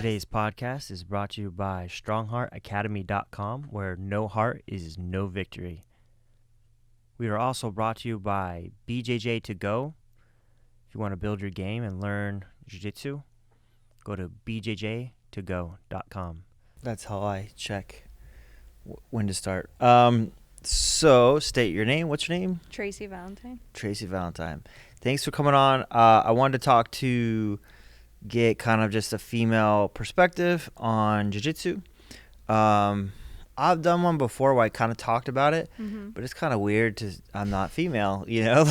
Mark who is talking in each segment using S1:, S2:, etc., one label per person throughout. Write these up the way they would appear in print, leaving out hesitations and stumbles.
S1: Today's podcast is brought to you by StrongHeartAcademy.com, where no heart is no victory. We are also brought to you by BJJ to go. If you want to build your game and learn jiu-jitsu, go to bjj2go.com. That's how I check when to start. So state your name. What's your name?
S2: Tracy Valentine.
S1: Tracy Valentine. Thanks for coming on. I wanted to talk to get kind of just a female perspective on jiu-jitsu. I've done one before where I kind of talked about it, but it's kind of weird to I'm not female, you know,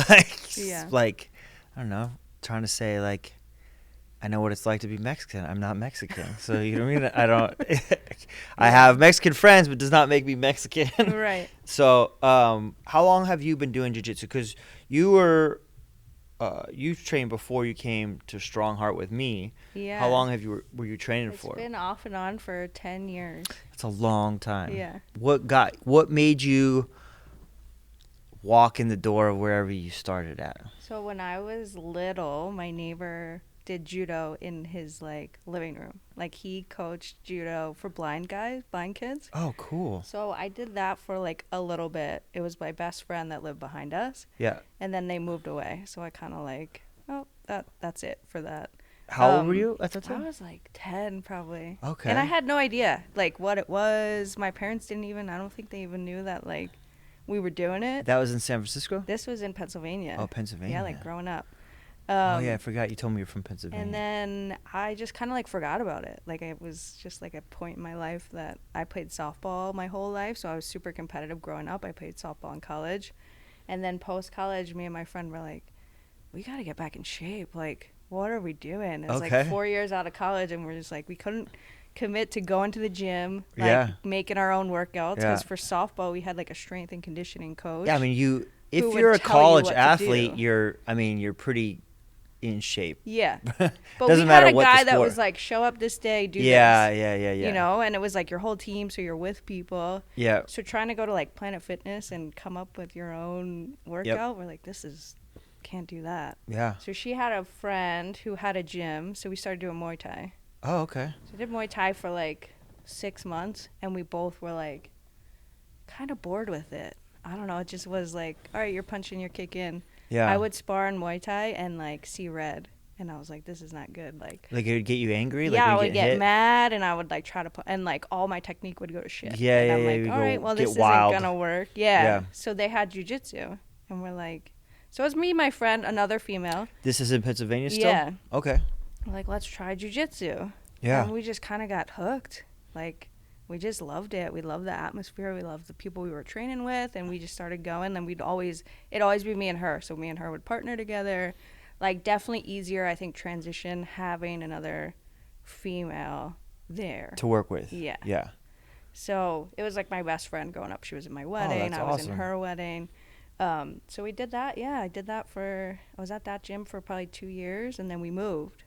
S1: like I don't know, trying to say like I know what it's like to be Mexican. I'm not Mexican, so you know what I mean. I don't. I have Mexican friends, but does not make me Mexican.
S2: Right.
S1: So, how long have you been doing jiu-jitsu? Because you were. You trained before you came to Strong Heart with me.
S2: Yeah.
S1: How long were you training for?
S2: It's been off and on for 10 years.
S1: That's a long time.
S2: Yeah.
S1: What made you walk in the door of wherever you started at?
S2: So when I was little, my neighbor did judo in his living room. Like he coached judo for blind kids.
S1: Oh, cool.
S2: So I did that for a little bit. It was my best friend that lived behind us.
S1: Yeah.
S2: And then they moved away. So I kind of that's it for that.
S1: How old were you at that time?
S2: I was 10 probably.
S1: Okay.
S2: And I had no idea what it was. My parents I don't think they even knew that we were doing it.
S1: That was in San Francisco?
S2: This was in Pennsylvania.
S1: Oh, Pennsylvania.
S2: Yeah, growing up.
S1: Oh, yeah, I forgot. You told me you're from Pennsylvania.
S2: And then I just kind of forgot about it. It was just a point in my life that I played softball my whole life. So I was super competitive growing up. I played softball in college. And then post-college, me and my friend were like, we got to get back in shape. What are we doing? It was 4 years out of college, and we're just we couldn't commit to going to the gym, making our own workouts. Because for softball, we had a strength and conditioning coach.
S1: Yeah, I mean, if you're a college athlete, you're pretty in shape.
S2: Yeah.
S1: But
S2: we had a guy that was show up this day, do this.
S1: Yeah.
S2: You know, and it was your whole team, so you're with people.
S1: Yeah.
S2: So trying to go to Planet Fitness and come up with your own workout, we're can't do that.
S1: Yeah.
S2: So she had a friend who had a gym, so we started doing Muay Thai.
S1: Oh, okay.
S2: So I did Muay Thai for 6 months, and we both were kind of bored with it. I don't know, it just was all right, you're punching, you're kicking.
S1: Yeah.
S2: I would spar in Muay Thai and see red, and I was this is not good.
S1: It would get you angry.
S2: Yeah, I would get mad, and I would try to and all my technique would go to shit.
S1: Yeah,
S2: and I'm all right, well this isn't gonna work. Yeah. So they had jiu-jitsu, and we're so it was me, my friend, another female.
S1: This is in Pennsylvania still?
S2: Yeah.
S1: Okay.
S2: We're let's try jiu-jitsu.
S1: Yeah.
S2: And we just kind of got hooked. We just loved it. We loved the atmosphere. We loved the people we were training with, and we just started going. Then it'd always be me and her. So me and her would partner together. Definitely easier, I think, transition having another female there
S1: to work with.
S2: Yeah.
S1: Yeah.
S2: So it was my best friend growing up. She was in my wedding.
S1: That's
S2: I was
S1: awesome.
S2: in her wedding. So we did that. Yeah, I did that I was at that gym for probably 2 years, and then we moved.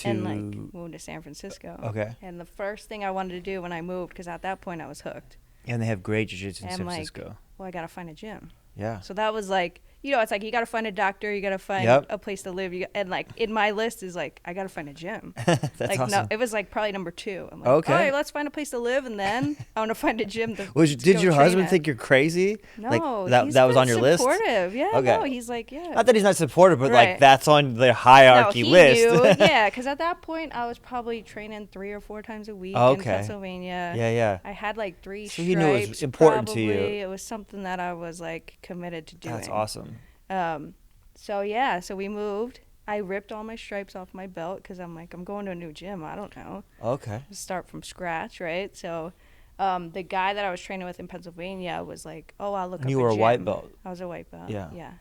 S2: Moved to San Francisco.
S1: Okay.
S2: And the first thing I wanted to do when I moved, because at that point I was hooked.
S1: And they have great jiu-jitsu in
S2: San
S1: Francisco.
S2: Well, I got to find a gym.
S1: Yeah.
S2: So that was it's you got to find a doctor, you got to find a place to live. And in my list is I got to find a gym.
S1: That's awesome.
S2: No, it was probably number 2. I'm
S1: okay.
S2: All right, let's find a place to live, and then I want to find a gym to
S1: Did your husband think you're crazy?
S2: No,
S1: that was on your list?
S2: Supportive. Yeah,
S1: okay.
S2: No, he's yeah.
S1: Not that he's not supportive, but that's on the hierarchy list.
S2: Knew, yeah, because at that point I was probably training 3 or 4 times a week in Pennsylvania.
S1: Yeah.
S2: I had 3 stripes.
S1: So he knew it was important to you.
S2: It was something that I was committed to doing.
S1: That's awesome.
S2: So we moved. I ripped all my stripes off my belt because I'm I'm going to a new gym. I don't know.
S1: Okay.
S2: Start from scratch, right? So the guy that I was training with in Pennsylvania was oh, I'll look up a gym.
S1: You were a white belt.
S2: I was a white belt.
S1: Yeah.
S2: Yeah.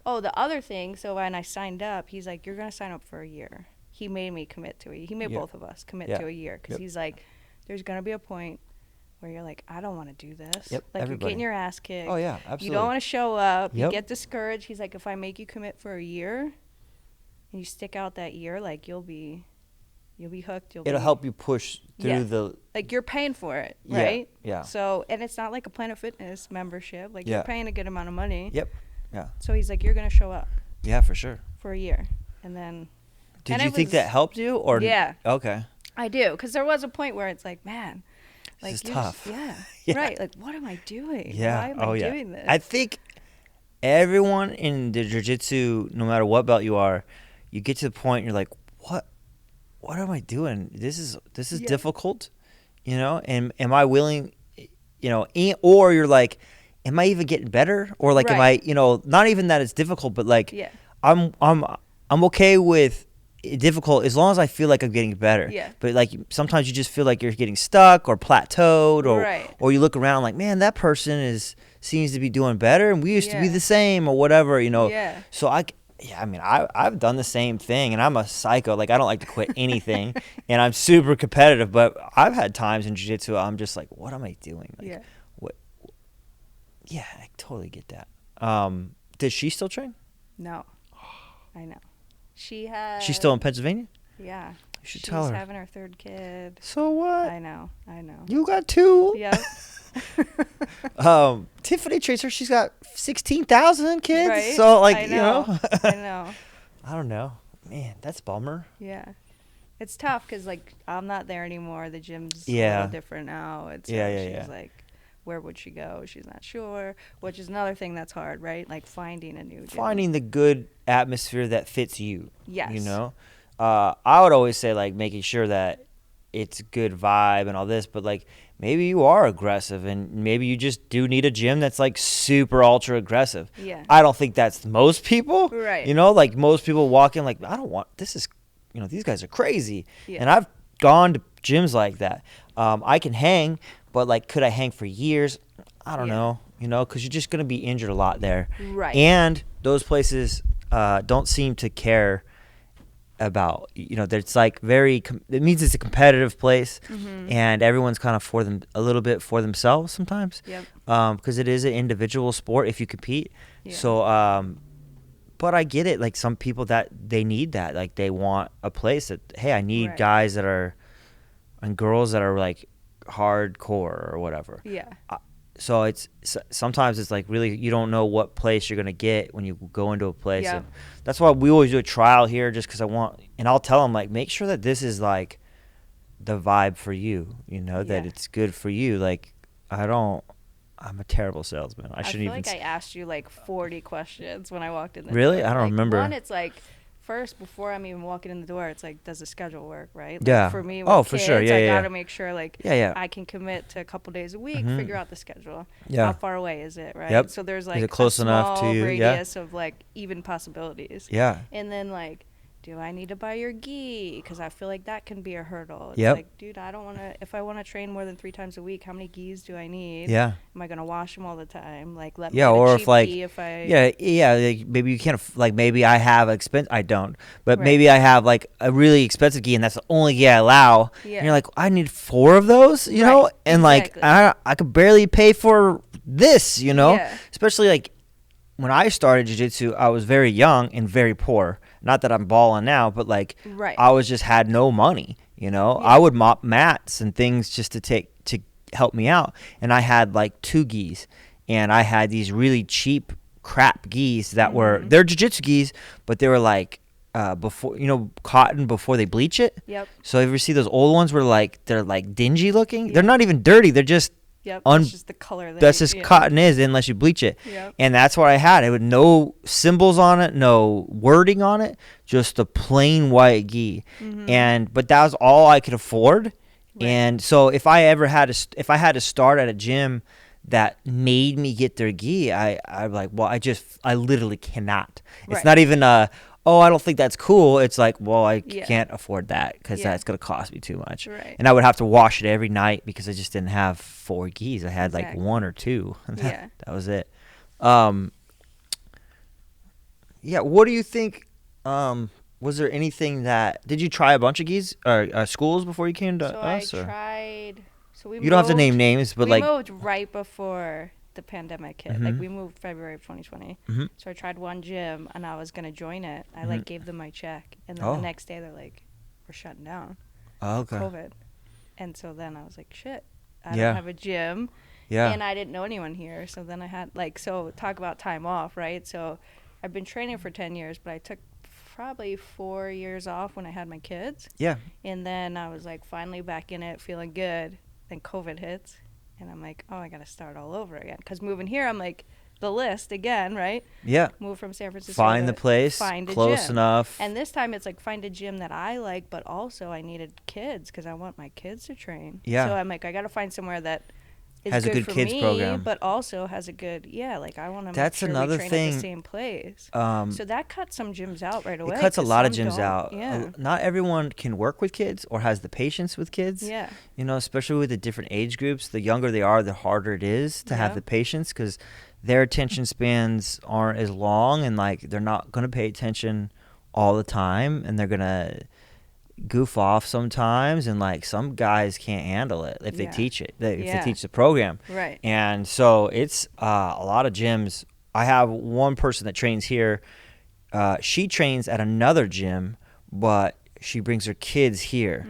S2: Oh, the other thing, so when I signed up, he's you're going to sign up for a year. He made me commit to it. He made both of us commit to a year because he's there's going to be a point where you're I don't want to do this.
S1: Yep,
S2: you're getting your ass kicked.
S1: Oh, yeah, absolutely.
S2: You don't want to show up.
S1: Yep.
S2: You get discouraged. He's if I make you commit for a year and you stick out that year, you'll be hooked.
S1: It'll help you push through the...
S2: you're paying for it, right?
S1: Yeah.
S2: So, and it's not a Planet Fitness membership. You're paying a good amount of money.
S1: Yep. Yeah.
S2: So he's you're going to show up.
S1: Yeah, for sure.
S2: For a year. And then...
S1: Did you think that helped you? Or
S2: yeah.
S1: Okay.
S2: I do, because there was a point where it's like, man,
S1: This
S2: like
S1: is tough.
S2: yeah, right. Like, what am I doing?
S1: Yeah.
S2: Why am I doing this?
S1: I think everyone in the jiu-jitsu, no matter what belt you are, you get to the point you're like, what am I doing? This is difficult, and am I willing, or you're like, am I even getting better? Or like, am I, not even that it's difficult, but like, I'm okay with it difficult as long as I feel like I'm getting better.
S2: Yeah.
S1: But like sometimes you just feel like you're getting stuck or plateaued, or you look around like, man, that person seems to be doing better, and we used to be the same, or whatever,
S2: Yeah.
S1: So I've done the same thing, and I'm a psycho. Like, I don't like to quit anything, and I'm super competitive. But I've had times in jiu-jitsu I'm just like, what am I doing? Like, what? Yeah, I totally get that. Does she still train?
S2: No, I know. She's
S1: still in Pennsylvania?
S2: Yeah.
S1: You should tell her.
S2: She's having her third kid.
S1: So what?
S2: I know.
S1: You got two.
S2: Yep.
S1: Tiffany Tracer, she's got 16,000 kids.
S2: Right?
S1: So like,
S2: I know. I know.
S1: I don't know. Man, that's a bummer.
S2: Yeah. It's tough because, like, I'm not there anymore. The gym's a little different now. It's she's like, where would she go? She's not sure, which is another thing that's hard, right? Like, finding a new gym.
S1: Finding the good atmosphere that fits you.
S2: Yes.
S1: I would always say, like, making sure that it's a good vibe and all this, but like, maybe you are aggressive, and maybe you just do need a gym that's like super ultra aggressive.
S2: Yeah.
S1: I don't think that's most people.
S2: Right.
S1: Like most people walk in like, I don't want, this is, these guys are crazy.
S2: Yeah.
S1: And I've gone to gyms like that. I can hang, but like, could I hang for years? I don't know, because you're just going to be injured a lot there.
S2: Right.
S1: And those places don't seem to care about, it's like it means it's a competitive place, and everyone's kind of a little bit for themselves sometimes.
S2: Yep.
S1: Because it is an individual sport if you compete.
S2: Yeah.
S1: So, but I get it. Like, some people that they need that, like, they want a place that, hey, I need guys that are, and girls that are like hardcore or whatever.
S2: Yeah.
S1: So sometimes it's like, really, you don't know what place you're going to get when you go into a place.
S2: Yeah.
S1: And that's why we always do a trial here, just because and I'll tell them, like, make sure that this is like the vibe for you, that it's good for you. Like, I'm a terrible salesman. I shouldn't even.
S2: I feel like I asked you like 40 questions when I walked in the door.
S1: Really? I don't remember.
S2: One, it's like, first, before I'm even walking in the door, it's like, does the schedule work, right? Like,
S1: Yeah.
S2: For me, with
S1: for
S2: kids,
S1: sure. Yeah,
S2: I
S1: yeah.
S2: gotta make sure, like, I can commit to a couple days a week, figure out the schedule.
S1: Yeah.
S2: How far away is it, right?
S1: Yep.
S2: So there's like
S1: Is it close
S2: a
S1: enough
S2: small
S1: to you?
S2: radius of like even possibilities.
S1: Yeah.
S2: And then like, do I need to buy your gi? Because I feel like that can be a hurdle. It's
S1: Yep.
S2: like, dude, I don't want to, if I want to train more than 3 times a week, how many gis do I need?
S1: Yeah.
S2: Am I going to wash them all the time? Like, let me
S1: Yeah,
S2: get a
S1: or
S2: cheap
S1: if like,
S2: gi if I...
S1: like, maybe you can't, like, maybe I have I don't, but
S2: Right.
S1: maybe I have like a really expensive gi, and that's the only gi I allow.
S2: Yeah.
S1: And you're like, I need 4 of those, know, and
S2: exactly.
S1: like, I could barely pay for this,
S2: Yeah.
S1: especially like when I started jiu-jitsu, I was very young and very poor. Not that I'm balling now, but like, I was just had no money, I would mop mats and things just to help me out. And I had like 2 gis, and I had these really cheap crap gis that they're jiu-jitsu gis, but they were like, before, cotton before they bleach it.
S2: Yep.
S1: So if you ever see those old ones where like, they're like dingy looking,
S2: Yeah.
S1: they're not even dirty. They're just,
S2: that's just the color.
S1: That's just cotton is, unless you bleach it.
S2: Yep.
S1: And that's what I had. It would no symbols on it, no wording on it, just a plain white gi. But that was all I could afford. Right. And so if I had to start at a gym that made me get their gi, I'm like, well, I literally cannot. It's not even I don't think that's cool. It's like, well, I can't afford that because that's going to cost me too much.
S2: Right.
S1: And I would have to wash it every night because I just didn't have 4 gis. I had like 1 or 2. That was it. What do you think? Was there anything did you try a bunch of gis or schools before you came to us?
S2: I tried. So we
S1: you don't have to name names, but
S2: we moved right before the pandemic hit. Like, we moved February of 2020. So I tried one gym, and I was gonna join it. I like gave them my check, and then the next day they're like, "We're shutting down."
S1: Oh, okay.
S2: COVID. And so then I was like, "Shit, I don't have a gym."
S1: Yeah.
S2: And I didn't know anyone here, so then I had talk about time off, right? So I've been training for 10 years, but I took probably 4 years off when I had my kids.
S1: Yeah.
S2: And then I was like finally back in it, feeling good. Then COVID hits. And I'm like, oh, I got to start all over again. Because moving here, I'm like, the list again, right?
S1: Yeah.
S2: Move from San Francisco.
S1: Find the place,
S2: find a
S1: close
S2: gym.
S1: enough.
S2: And this time it's like find a gym that I like, but also I needed kids because I want my kids to train.
S1: Yeah.
S2: So I'm like, I got to find somewhere that is
S1: has
S2: good
S1: a good
S2: for
S1: kids
S2: me,
S1: program,
S2: but also has a good, like I want to make
S1: That's
S2: sure
S1: another
S2: we train
S1: thing.
S2: at the same place. So that cuts some gyms out right away.
S1: It cuts a
S2: 'cause
S1: lot of
S2: some
S1: gyms
S2: don't.
S1: out.
S2: Yeah.
S1: Not everyone can work with kids or has the patience with kids.
S2: Yeah.
S1: You know, especially with the different age groups. The younger they are, the harder it is to have
S2: Yeah.
S1: the patience because their attention spans aren't as long, and like they're not going to pay attention all the time, and they're going to goof off sometimes, and like some guys can't handle it if they
S2: Yeah.
S1: teach it, if they
S2: Yeah.
S1: teach the program.
S2: Right.
S1: And so it's a lot of gyms. I have one person that trains here. She trains at another gym, but she brings her kids here.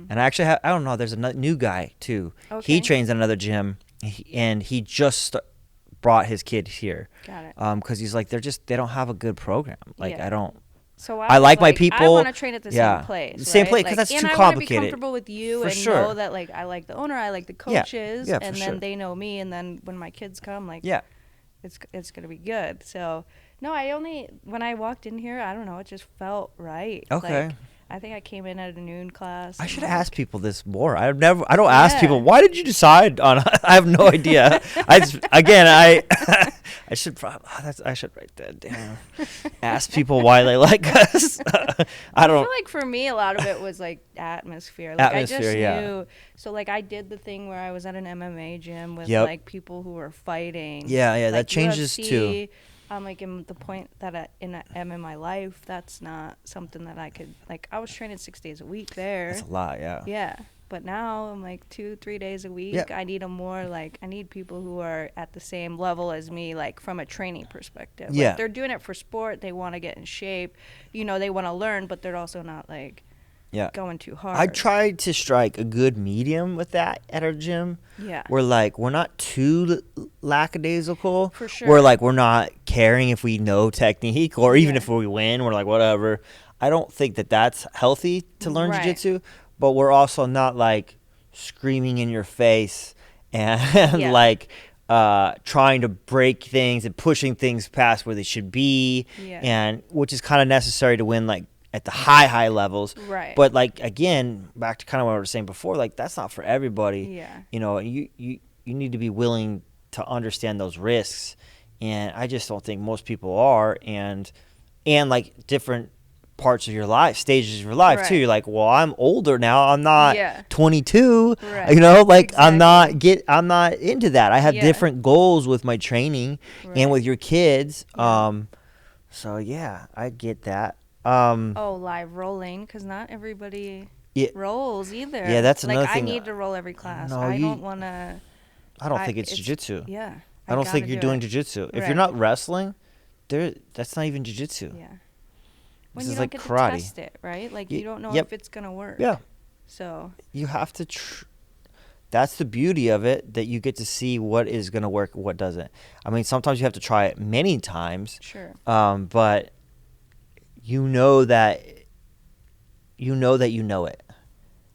S1: And I actually I don't know, there's a new guy too.
S2: Okay.
S1: He trains at another gym, and he just brought his kid here.
S2: Got it.
S1: Because he's like, they don't have a good program. Like,
S2: Yeah.
S1: I don't.
S2: So
S1: I
S2: was
S1: like my
S2: I
S1: people.
S2: want to train at the
S1: Yeah.
S2: same place.
S1: The same
S2: right?
S1: place, 'cause
S2: Like,
S1: that's
S2: and
S1: too
S2: I want to
S1: complicated.
S2: be comfortable with you
S1: For
S2: and
S1: sure.
S2: know that like I like the owner, I like the
S1: Yeah.
S2: coaches,
S1: Yeah, for
S2: and
S1: sure.
S2: then they know me, and then when my kids come, like
S1: Yeah.
S2: it's gonna be good. So no, when I walked in here, I don't know, it just felt right.
S1: Okay.
S2: Like, I think I came in at a noon class.
S1: I
S2: and,
S1: should
S2: like,
S1: ask people this more. I don't ask
S2: Yeah.
S1: people, why did you decide on, I have no idea. I should probably, I should write that down. Ask people why they like us. I don't.
S2: feel like for me, a lot of it was like atmosphere. Like I
S1: Atmosphere,
S2: just
S1: yeah.
S2: knew. So like I did the thing where I was at an MMA gym with
S1: Yep.
S2: like people who were fighting.
S1: Yeah, that
S2: like
S1: changes
S2: UFC.
S1: too.
S2: I'm like in the point that I'm in my life, that's not something that I could like. I was training 6 days a week there.
S1: That's a lot, yeah.
S2: Yeah. But now I'm like 2-3 days a week.
S1: Yeah.
S2: I need I need people who are at the same level as me, like from a training perspective.
S1: Yeah.
S2: Like, they're doing it for sport. They want to get in shape. You know, they want to learn, but they're also not like
S1: Yeah.
S2: going too hard.
S1: I tried to strike a good medium with that at our gym.
S2: Yeah.
S1: We're like, we're not too lackadaisical.
S2: For sure.
S1: We're like, we're not caring if we know technique or even
S2: Yeah.
S1: if we win. We're like, whatever. I don't think that that's healthy to learn
S2: Right.
S1: jiu-jitsu, but we're also not like screaming in your face and
S2: Yeah.
S1: like trying to break things and pushing things past where they should be,
S2: Yeah.
S1: and which is kind of necessary to win like at the high levels.
S2: Right.
S1: But like again, back to kind of what I was saying before, like that's not for everybody.
S2: Yeah.
S1: You know, you need to be willing to understand those risks, and I just don't think most people are. And like different parts of your life, stages of your life too.
S2: Right.
S1: You're like, well, I'm older now. I'm not
S2: Yeah.
S1: 22.
S2: Right.
S1: You know, like I'm
S2: Exactly.
S1: not into that. I have
S2: Yeah.
S1: different goals with my training
S2: Right.
S1: and with your kids.
S2: Yeah.
S1: So yeah, I get that.
S2: Live rolling, because not everybody
S1: Yeah.
S2: rolls either.
S1: Yeah, that's another
S2: like,
S1: thing.
S2: I need to roll every class.
S1: No,
S2: I don't want to.
S1: I don't think it's jiu-jitsu.
S2: Yeah.
S1: I don't think
S2: gotta
S1: you're
S2: do
S1: doing
S2: it.
S1: jiu-jitsu. If
S2: Right.
S1: you're not wrestling, that's not even jiu-jitsu.
S2: Yeah.
S1: This
S2: When you
S1: is
S2: don't
S1: like
S2: get
S1: karate.
S2: to test it, right? Like
S1: Y-
S2: you don't know
S1: yep.
S2: if it's gonna work.
S1: Yeah.
S2: So.
S1: You have to that's the beauty of it, that you get to see what is going to work, what doesn't. I mean, sometimes you have to try it many times.
S2: Sure.
S1: But you know that you know it,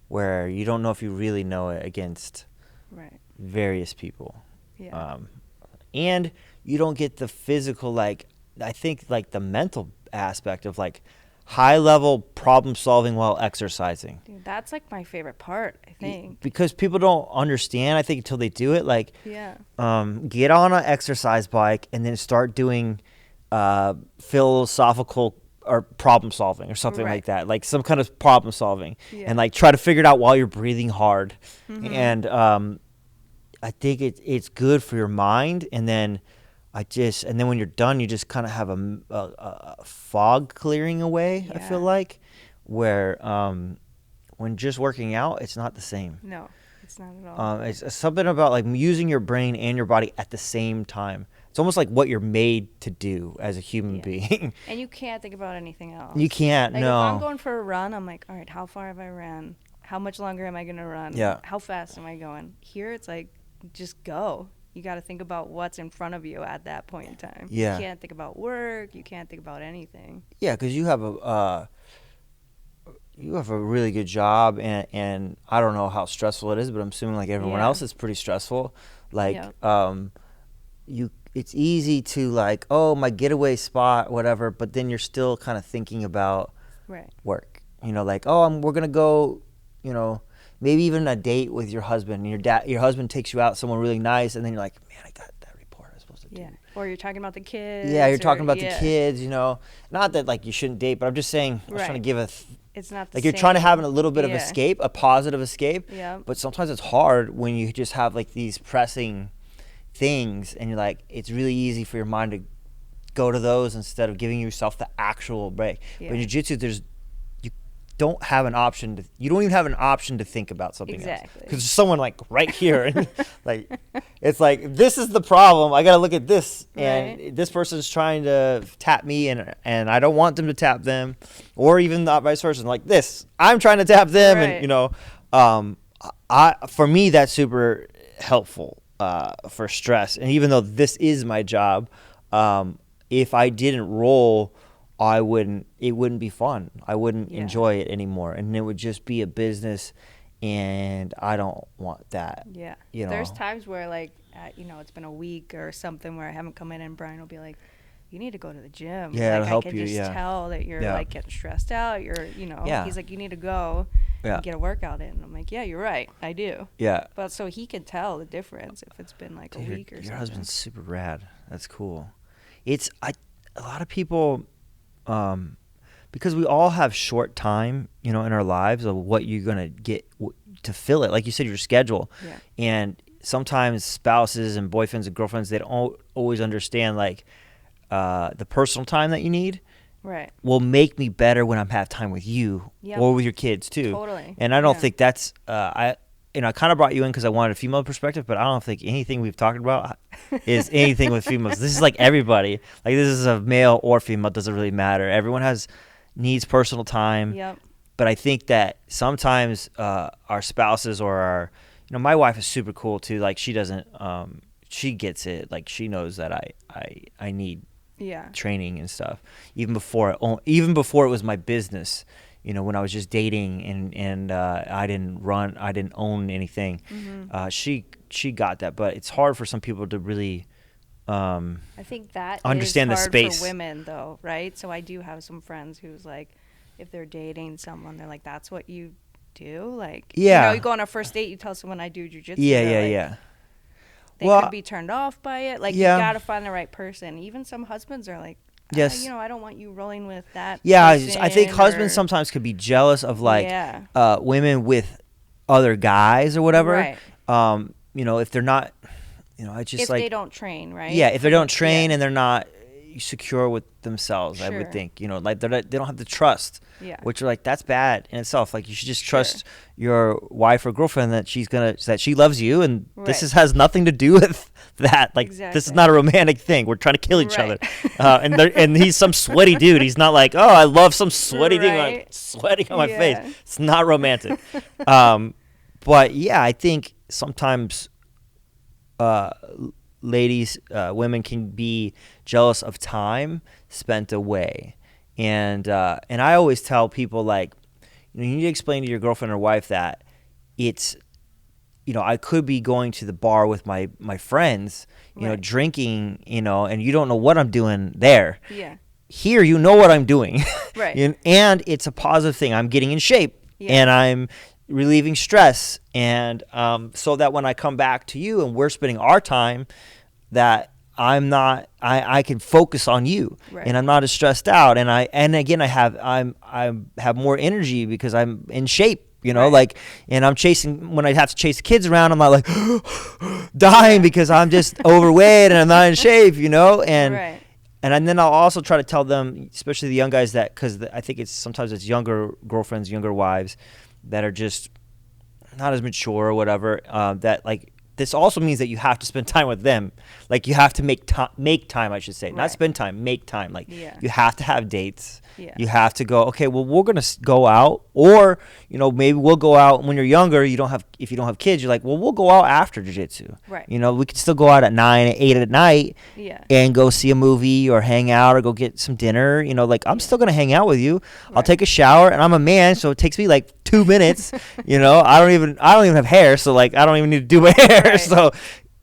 S1: where you don't know if you really know it against
S2: Right.
S1: various people.
S2: Yeah.
S1: And you don't get the physical, like, I think, like, the mental aspect of, like, high-level problem-solving while exercising.
S2: Dude, that's like my favorite part, I think.
S1: Because people don't understand, I think, until they do it. Like,
S2: Yeah.
S1: get on an exercise bike and then start doing philosophical or problem solving or something
S2: Right.
S1: like that, like some kind of problem solving,
S2: Yeah.
S1: and like try to figure it out while you're breathing hard.
S2: Mhm.
S1: And I think it's good for your mind. And then when you're done, you just kind of have a fog clearing away. I feel
S2: Yeah.
S1: like, where when just working out, it's not the same.
S2: No, it's not at all.
S1: It's something about like using your brain and your body at the same time. It's almost like what you're made to do as a human
S2: Yeah.
S1: being.
S2: And you can't think about anything else.
S1: You can't,
S2: Like
S1: no.
S2: if I'm going for a run, I'm like, all right, how far have I ran? How much longer am I gonna run?
S1: Yeah.
S2: How fast am I going? Here, it's like, just go. You got to think about what's in front of you at that point in time.
S1: Yeah.
S2: You can't think about work. You can't think about anything.
S1: Yeah, because you have a really good job, and I don't know how stressful it is, but I'm assuming like everyone
S2: Yeah.
S1: else, it's pretty stressful. Like,
S2: Yep.
S1: it's easy to like, oh, my getaway spot, whatever, but then you're still kind of thinking about
S2: Right.
S1: work. You know, like, oh, we're gonna go, you know, maybe even a date with your husband, and your husband takes you out somewhere really nice, and then you're like, man, I got that report I was supposed to do.
S2: Yeah. Or you're talking about the kids.
S1: Yeah, you're talking
S2: or-
S1: about
S2: yeah.
S1: the kids, you know. Not that like you shouldn't date, but I'm just saying, I was trying to
S2: Right.
S1: give
S2: It's not the
S1: like you're trying to have a little bit of
S2: Yeah.
S1: escape, a positive escape.
S2: Yeah.
S1: But sometimes it's hard when you just have like these pressing things, and you're like, it's really easy for your mind to go to those instead of giving yourself the actual break.
S2: Yeah.
S1: But in jiu-jitsu, you don't have an option you don't even have an option to think about something else.
S2: Exactly.
S1: Because there's someone like right here, and like it's like, this is the problem. I got to look at this, and
S2: Right.
S1: this person's trying to tap me, and I don't want them to tap them, or even the vice versa. Like this, I'm trying to tap them,
S2: Right.
S1: and you know, for me that's super helpful for stress. And even though this is my job, if I didn't roll, it wouldn't be fun. I wouldn't
S2: Yeah.
S1: enjoy it anymore, and it would just be a business, and I don't want that.
S2: Yeah.
S1: You know.
S2: There's times where like, it's been a week or something where I haven't come in, and Brian will be like, you need to go to the gym.
S1: Yeah, it'll
S2: like,
S1: help
S2: I can
S1: you,
S2: just
S1: yeah.
S2: tell that you're
S1: Yeah.
S2: like getting stressed out.
S1: Yeah.
S2: He's like, you need to go
S1: Yeah.
S2: and get a workout in. And I'm like, yeah, you're right. I do.
S1: Yeah.
S2: But so he can tell the difference if it's been like a
S1: Dude,
S2: week or something.
S1: your husband's super rad. That's cool. A lot of people, because we all have short time, you know, in our lives of what you're gonna get to fill it. Like you said, your schedule.
S2: Yeah.
S1: And sometimes spouses and boyfriends and girlfriends, they don't always understand like the personal time that you need
S2: Right.
S1: will make me better when I'm have time with you
S2: Yep.
S1: or with your kids too.
S2: Totally.
S1: And I don't
S2: Yeah.
S1: think that's I kind of brought you in because I wanted a female perspective, but I don't think anything we've talked about is anything with females. This is like everybody. Like, this is a male or female, doesn't really matter. Everyone needs personal time.
S2: Yep.
S1: But I think that sometimes our spouses or our, you know, my wife is super cool too. Like, she doesn't, she gets it. Like, she knows that I need
S2: Yeah.
S1: training and stuff. Even before it was my business, you know, when I was just dating and I didn't own anything.
S2: Mm-hmm.
S1: She got that, but it's hard for some people to really
S2: I think that
S1: understand the
S2: is hard
S1: space.
S2: for women, though, right? So I do have some friends who's like, if they're dating someone, they're like, "That's what you do?" Like,
S1: Yeah.
S2: you go on a first date, you tell someone I do jujitsu.
S1: Yeah,
S2: they're
S1: yeah,
S2: like,
S1: yeah.
S2: They
S1: Well,
S2: could be turned off by it. Like,
S1: yeah.
S2: you gotta find the right person. Even some husbands are like,
S1: Yes.
S2: I don't want you rolling with that.
S1: Yeah, I think
S2: person,"
S1: husbands
S2: or-
S1: sometimes could be jealous of like
S2: Yeah.
S1: women with other guys or whatever.
S2: Right.
S1: You know, if they're not, you know, I just
S2: if
S1: like,
S2: they don't train, right?
S1: yeah, if they don't train
S2: Yeah.
S1: and they're not secure with themselves, I would
S2: Sure.
S1: think, you know, like they don't have the trust,
S2: Yeah.
S1: which are like, that's bad in itself. Like, you should just
S2: Sure.
S1: trust your wife or girlfriend that she loves you, and this
S2: Right.
S1: has nothing to do with that. Like, this is
S2: Exactly.
S1: not a romantic thing. We're trying to kill each
S2: Right.
S1: other, and he's some sweaty dude. He's not like, oh, I love some sweaty dude, like
S2: Right.
S1: sweating on my
S2: Yeah.
S1: face. It's not romantic. But yeah, I think sometimes ladies, women can be jealous of time spent away, and I always tell people, like, you know, you need to explain to your girlfriend or wife that it's, you know, I could be going to the bar with my friends, you know,
S2: Right.
S1: drinking, you know, and you don't know what I'm doing there.
S2: Yeah.
S1: Here, you know what I'm doing.
S2: Right.
S1: And it's a positive thing. I'm getting in shape,
S2: Yeah.
S1: and I'm relieving stress, and so that when I come back to you and we're spending our time, that I can focus on you,
S2: Right.
S1: and I'm not as stressed out, and I have more energy because I'm in shape, you know,
S2: Right.
S1: like, and when I have to chase the kids around, I'm not like dying because I'm just overweight and I'm not in shape, you know, and
S2: Right.
S1: and then I'll also try to tell them, especially the young guys, that because I think sometimes it's younger girlfriends, younger wives that are just not as mature or whatever, that like this also means that you have to spend time with them. Like, you have to make time, I should say. Not
S2: Right.
S1: spend time, make time. Like,
S2: Yeah.
S1: you have to have dates.
S2: Yeah.
S1: You have to go, okay, well, we're going to go out. Or, you know, maybe we'll go out when you're younger. If you don't have kids, you're like, well, we'll go out after jiu-jitsu.
S2: Right.
S1: You know, we can still go out at 9, 8 at night.
S2: Yeah.
S1: And go see a movie or hang out or go get some dinner. You know, like, I'm still going to hang out with you. I'll
S2: Right.
S1: take a shower, and I'm a man, so it takes me like 2 minutes. You know, I don't even have hair, so like, I don't even need to do my hair.
S2: Right.
S1: So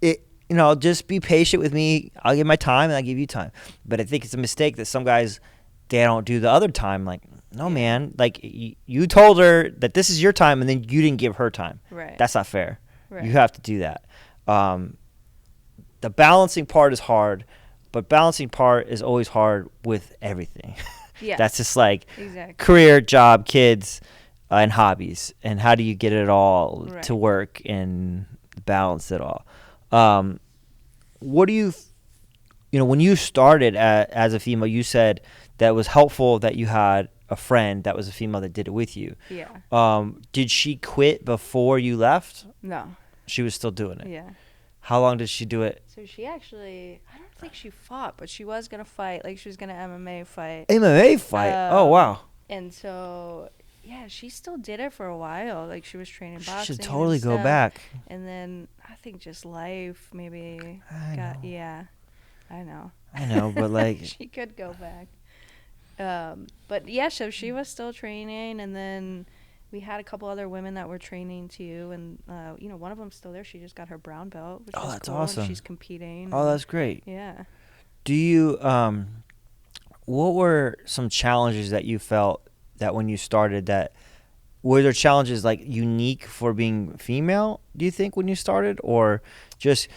S1: you know, just be patient with me. I'll give my time and I'll give you time. But I think it's a mistake that some guys, they don't do the other time. Like, no,
S2: Yeah.
S1: man. Like, you told her that this is your time, and then you didn't give her time.
S2: Right.
S1: That's not fair.
S2: Right.
S1: You have to do that. The balancing part is hard, but balancing part is always hard with everything.
S2: Yeah.
S1: That's just like
S2: Exactly.
S1: career, job, kids, and hobbies. And how do you get it all
S2: Right.
S1: to work and balance it all? What do you know, when you started as a female, you said that it was helpful that you had a friend that was a female that did it with you.
S2: Yeah.
S1: Did she quit before you left?
S2: No.
S1: She was still doing it.
S2: Yeah.
S1: How long did she do it?
S2: So she actually, I don't think she fought, but she was gonna fight. Like, she was gonna MMA fight.
S1: MMA fight. Oh, wow.
S2: And so, yeah, she still did it for a while. Like, she was training
S1: She
S2: boxing.
S1: should totally
S2: and
S1: go
S2: stuff.
S1: back.
S2: And then I think just life maybe
S1: I know.
S2: yeah, I know.
S1: I know, but like,
S2: She could go back. But yeah, so she was still training, and then we had a couple other women that were training too, and you know, one of them's still there. She just got her brown belt, which is
S1: that's
S2: cool,
S1: awesome.
S2: and she's competing.
S1: oh, that's great.
S2: Yeah.
S1: Do you what were some challenges that you felt that when you started, that were there challenges like unique for being female, do you think, when you started, or just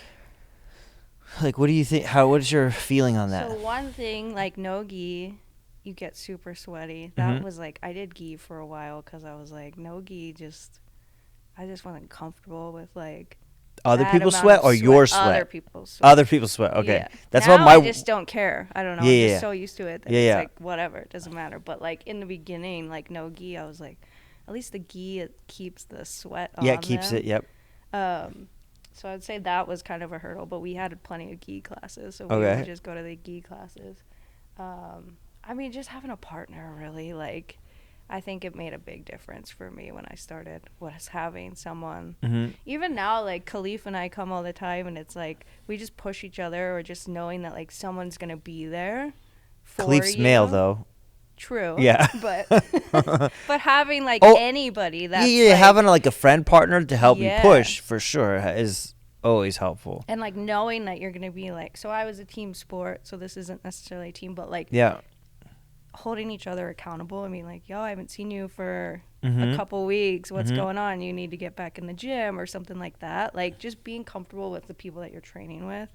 S1: like, what do you think, what is your feeling on that?
S2: So one thing, like, no gi, you get super sweaty. That
S1: Mhm.
S2: was like, I did gi for a while because I was like, no gi, I just wasn't comfortable with like
S1: Other
S2: that
S1: people's
S2: amount
S1: sweat
S2: of
S1: or your sweat?
S2: Other people's sweat.
S1: Other people's sweat. Okay.
S2: Yeah.
S1: That's
S2: now
S1: what my
S2: I just don't care. I don't know.
S1: Yeah,
S2: I'm
S1: yeah.
S2: just so used to it that
S1: Yeah,
S2: it's
S1: yeah.
S2: like whatever, it doesn't matter. But like in the beginning, like no gi, I was like, at least the gi, it keeps the sweat on
S1: Yeah, it keeps
S2: them.
S1: it. Yep.
S2: So I'd say that was kind of a hurdle, but we had plenty of gi classes, so we
S1: Okay.
S2: would just go to the gi classes. I mean, just having a partner, really, like, I think it made a big difference for me when I started, was having someone.
S1: Mhm.
S2: Even now, like, Khalif and I come all the time, and it's like, we just push each other, or just knowing that, like, someone's going to be there for
S1: Khalif's
S2: you.
S1: male though.
S2: True.
S1: Yeah.
S2: But but having, like,
S1: Oh,
S2: anybody that's,
S1: yeah,
S2: like,
S1: having like a friend partner to help you push
S2: Yes.
S1: for sure is always helpful.
S2: and, like, knowing that you're going to be, like, so I was a team sport, so this isn't necessarily a team, but, like,
S1: Yeah.
S2: holding each other accountable. I mean, like, yo, I haven't seen you for
S1: Mhm.
S2: a couple weeks. What's
S1: Mhm.
S2: going on? You need to get back in the gym or something like that. Like, just being comfortable with the people that you're training with.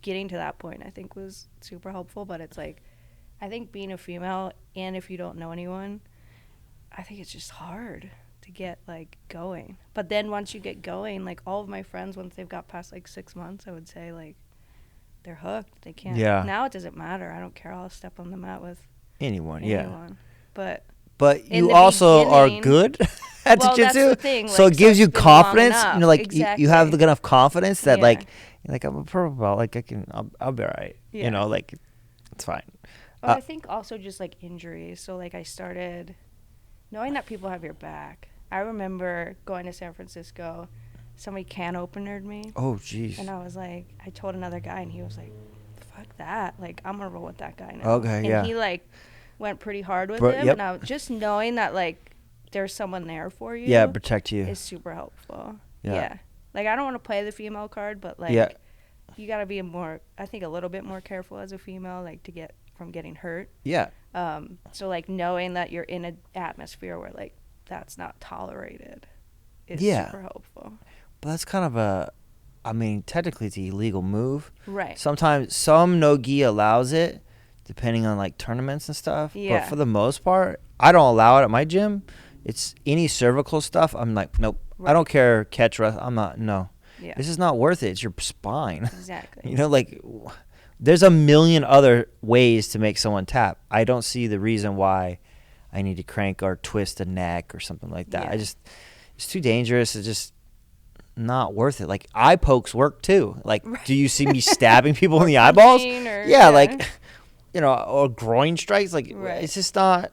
S2: Getting to that point, I think, was super helpful. But it's like, I think being a female, and if you don't know anyone, I think it's just hard to get, like, going. But then once you get going, like, all of my friends, once they've got past, like, 6 months, I would say, like, they're hooked. They can't.
S1: Yeah.
S2: Now it doesn't matter. I don't care. I'll step on the mat with
S1: Anyone. Yeah.
S2: anyone. But
S1: But
S2: In
S1: you
S2: the
S1: also are
S2: beginning-
S1: good at
S2: Well, that's
S1: jiu-jitsu,
S2: the thing,
S1: so
S2: like,
S1: it gives
S2: so
S1: you
S2: it's been long
S1: confidence.
S2: enough.
S1: You know, like you have
S2: Exactly.
S1: enough confidence that
S2: Yeah.
S1: like you're like, I'm a purple belt. Like I'll be all right.
S2: Yeah.
S1: You know, like it's fine.
S2: well, I think also just like injuries. So like I started knowing that people have your back. I remember going to San Francisco, somebody can openered me,
S1: Oh, jeez.
S2: and I was like, I told another guy, and he was like, "Fuck that! Like, I'm gonna roll with that guy now."
S1: Okay,
S2: and
S1: yeah.
S2: he like went pretty hard with
S1: Bro,
S2: him,
S1: yep.
S2: and I was just knowing that like there's someone there for you.
S1: Yeah, protect you.
S2: is super helpful.
S1: Yeah.
S2: Yeah. Like, I don't want to play the female card, but like,
S1: Yeah.
S2: you got to be I think a little bit more careful as a female, like, to get from getting hurt.
S1: Yeah.
S2: So like knowing that you're in an atmosphere where like that's not tolerated is
S1: Yeah.
S2: super helpful.
S1: But that's kind of I mean, technically it's an illegal move.
S2: Right.
S1: Sometimes some no-gi allows it, depending on like tournaments and stuff.
S2: Yeah.
S1: But for the most part, I don't allow it at my gym. It's any cervical stuff. I'm like, nope. I
S2: Right.
S1: don't care catch rest. I'm not. No.
S2: Yeah.
S1: This is not worth it. It's your spine.
S2: Exactly.
S1: You know, like there's a million other ways to make someone tap. I don't see the reason why I need to crank or twist a neck or something like that.
S2: Yeah.
S1: It's too dangerous. It just not worth it. Like eye pokes work too. Like,
S2: Right.
S1: do you see me stabbing people in the eyeballs?
S2: Yeah,
S1: like, or groin strikes. Like,
S2: Right.
S1: it's just not.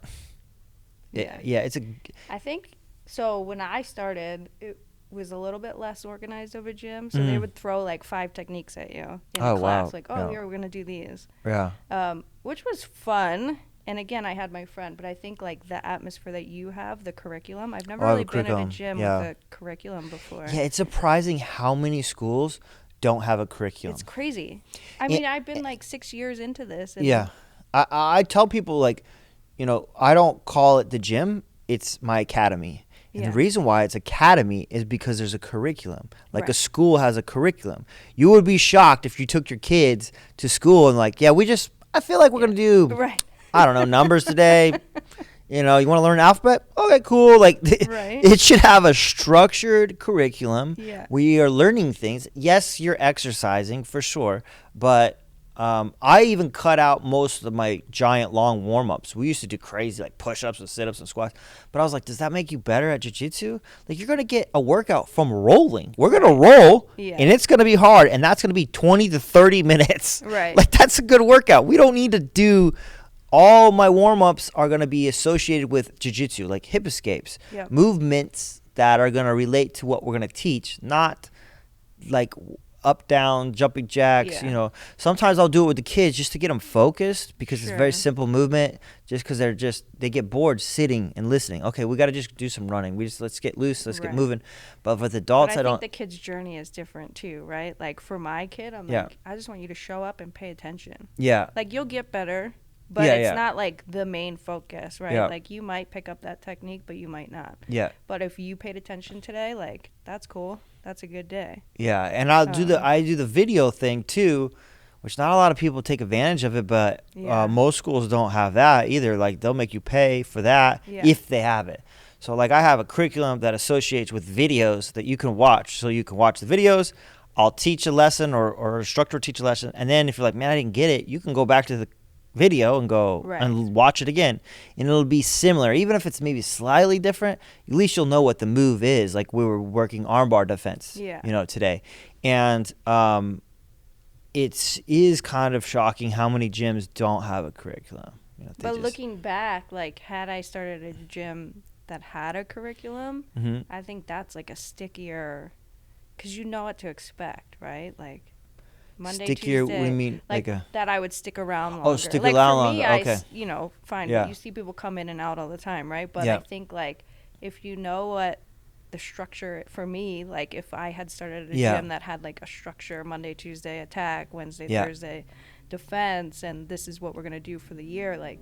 S2: Yeah.
S1: Yeah, it's a.
S2: I think so. When I started, it was a little bit less organized of a gym, so they would throw like 5 techniques at you in
S1: Oh,
S2: class,
S1: wow.
S2: like,
S1: Yeah.
S2: here we're gonna do these,
S1: Yeah.
S2: which was fun. And again, I had my friend, but I think like the atmosphere that you have, the curriculum. I've never
S1: Oh, the
S2: really been at a
S1: curriculum.
S2: gym
S1: Yeah.
S2: with a curriculum before.
S1: Yeah, it's surprising how many schools don't have a curriculum.
S2: It's crazy. I mean, I've been like 6 years into this. And
S1: Yeah. I tell people, like, I don't call it the gym, it's my academy. And
S2: Yeah.
S1: the reason why it's academy is because there's a curriculum. Like a
S2: Right.
S1: school has a curriculum. You would be shocked if you took your kids to school and like, I feel like we're going to do,
S2: Right.
S1: I don't know, numbers today. You want to learn alphabet? Okay, cool. Like,
S2: Right.
S1: it should have a structured curriculum.
S2: Yeah.
S1: We are learning things. Yes, you're exercising for sure, but I even cut out most of my giant long warm-ups. We used to do crazy like push-ups and sit-ups and squats, but I was like, does that make you better at jiu-jitsu? Like, you're going to get a workout from rolling. We're going to roll,
S2: Yeah.
S1: and it's going to be hard, and that's going to be 20 to 30 minutes.
S2: Right.
S1: Like, that's a good workout. We don't need to do all my warm-ups are going to be associated with jiu-jitsu, like hip escapes,
S2: Yep.
S1: movements that are going to relate to what we're going to teach, not like up, down, jumping jacks.
S2: Yeah.
S1: Sometimes I'll do it with the kids just to get them focused because it's a very
S2: Sure.
S1: simple movement, just because they get bored sitting and listening. Okay, we got to just do some running. Let's get loose, let's get
S2: Right.
S1: moving. But with adults,
S2: But I
S1: don't.
S2: think the kid's journey is different too, right? Like for my kid, I'm
S1: Yeah.
S2: like, I just want you to show up and pay attention.
S1: Yeah.
S2: Like you'll get better, but
S1: Yeah,
S2: it's
S1: yeah.
S2: not like the main focus, right?
S1: Yeah.
S2: Like you might pick up that technique, but you might not.
S1: Yeah.
S2: But if you paid attention today, like that's cool. That's a good day.
S1: Yeah, and I do the video thing too, which not a lot of people take advantage of it, but
S2: Yeah.
S1: most schools don't have that either. Like they'll make you pay for that
S2: Yeah.
S1: if they have it. So like I have a curriculum that associates with videos that you can watch. So you can watch the videos. I'll teach a lesson or a instructor will teach a lesson, and then if you're like, man, I didn't get it, you can go back to the video and go
S2: Right.
S1: and watch it again, and it'll be similar, even if it's maybe slightly different. At least you'll know what the move is. Like we were working armbar defense,
S2: Yeah.
S1: today, and it is kind of shocking how many gyms don't have a curriculum.
S2: But looking back, like had I started a gym that had a curriculum,
S1: Mhm.
S2: I think that's like a stickier, because you know what to expect, right? Like Monday,
S1: Stickier,
S2: Tuesday.
S1: what do you mean?
S2: Like
S1: Like
S2: that I would stick around longer.
S1: Oh, stick
S2: like
S1: around
S2: for me,
S1: longer, okay.
S2: Fine.
S1: Yeah.
S2: You see people come in and out all the time, right? But
S1: Yeah.
S2: I think like if you know what the structure for me, like if I had started a
S1: Yeah.
S2: gym that had like a structure, Monday, Tuesday attack, Wednesday,
S1: Yeah.
S2: Thursday defense, and this is what we're gonna do for the year, like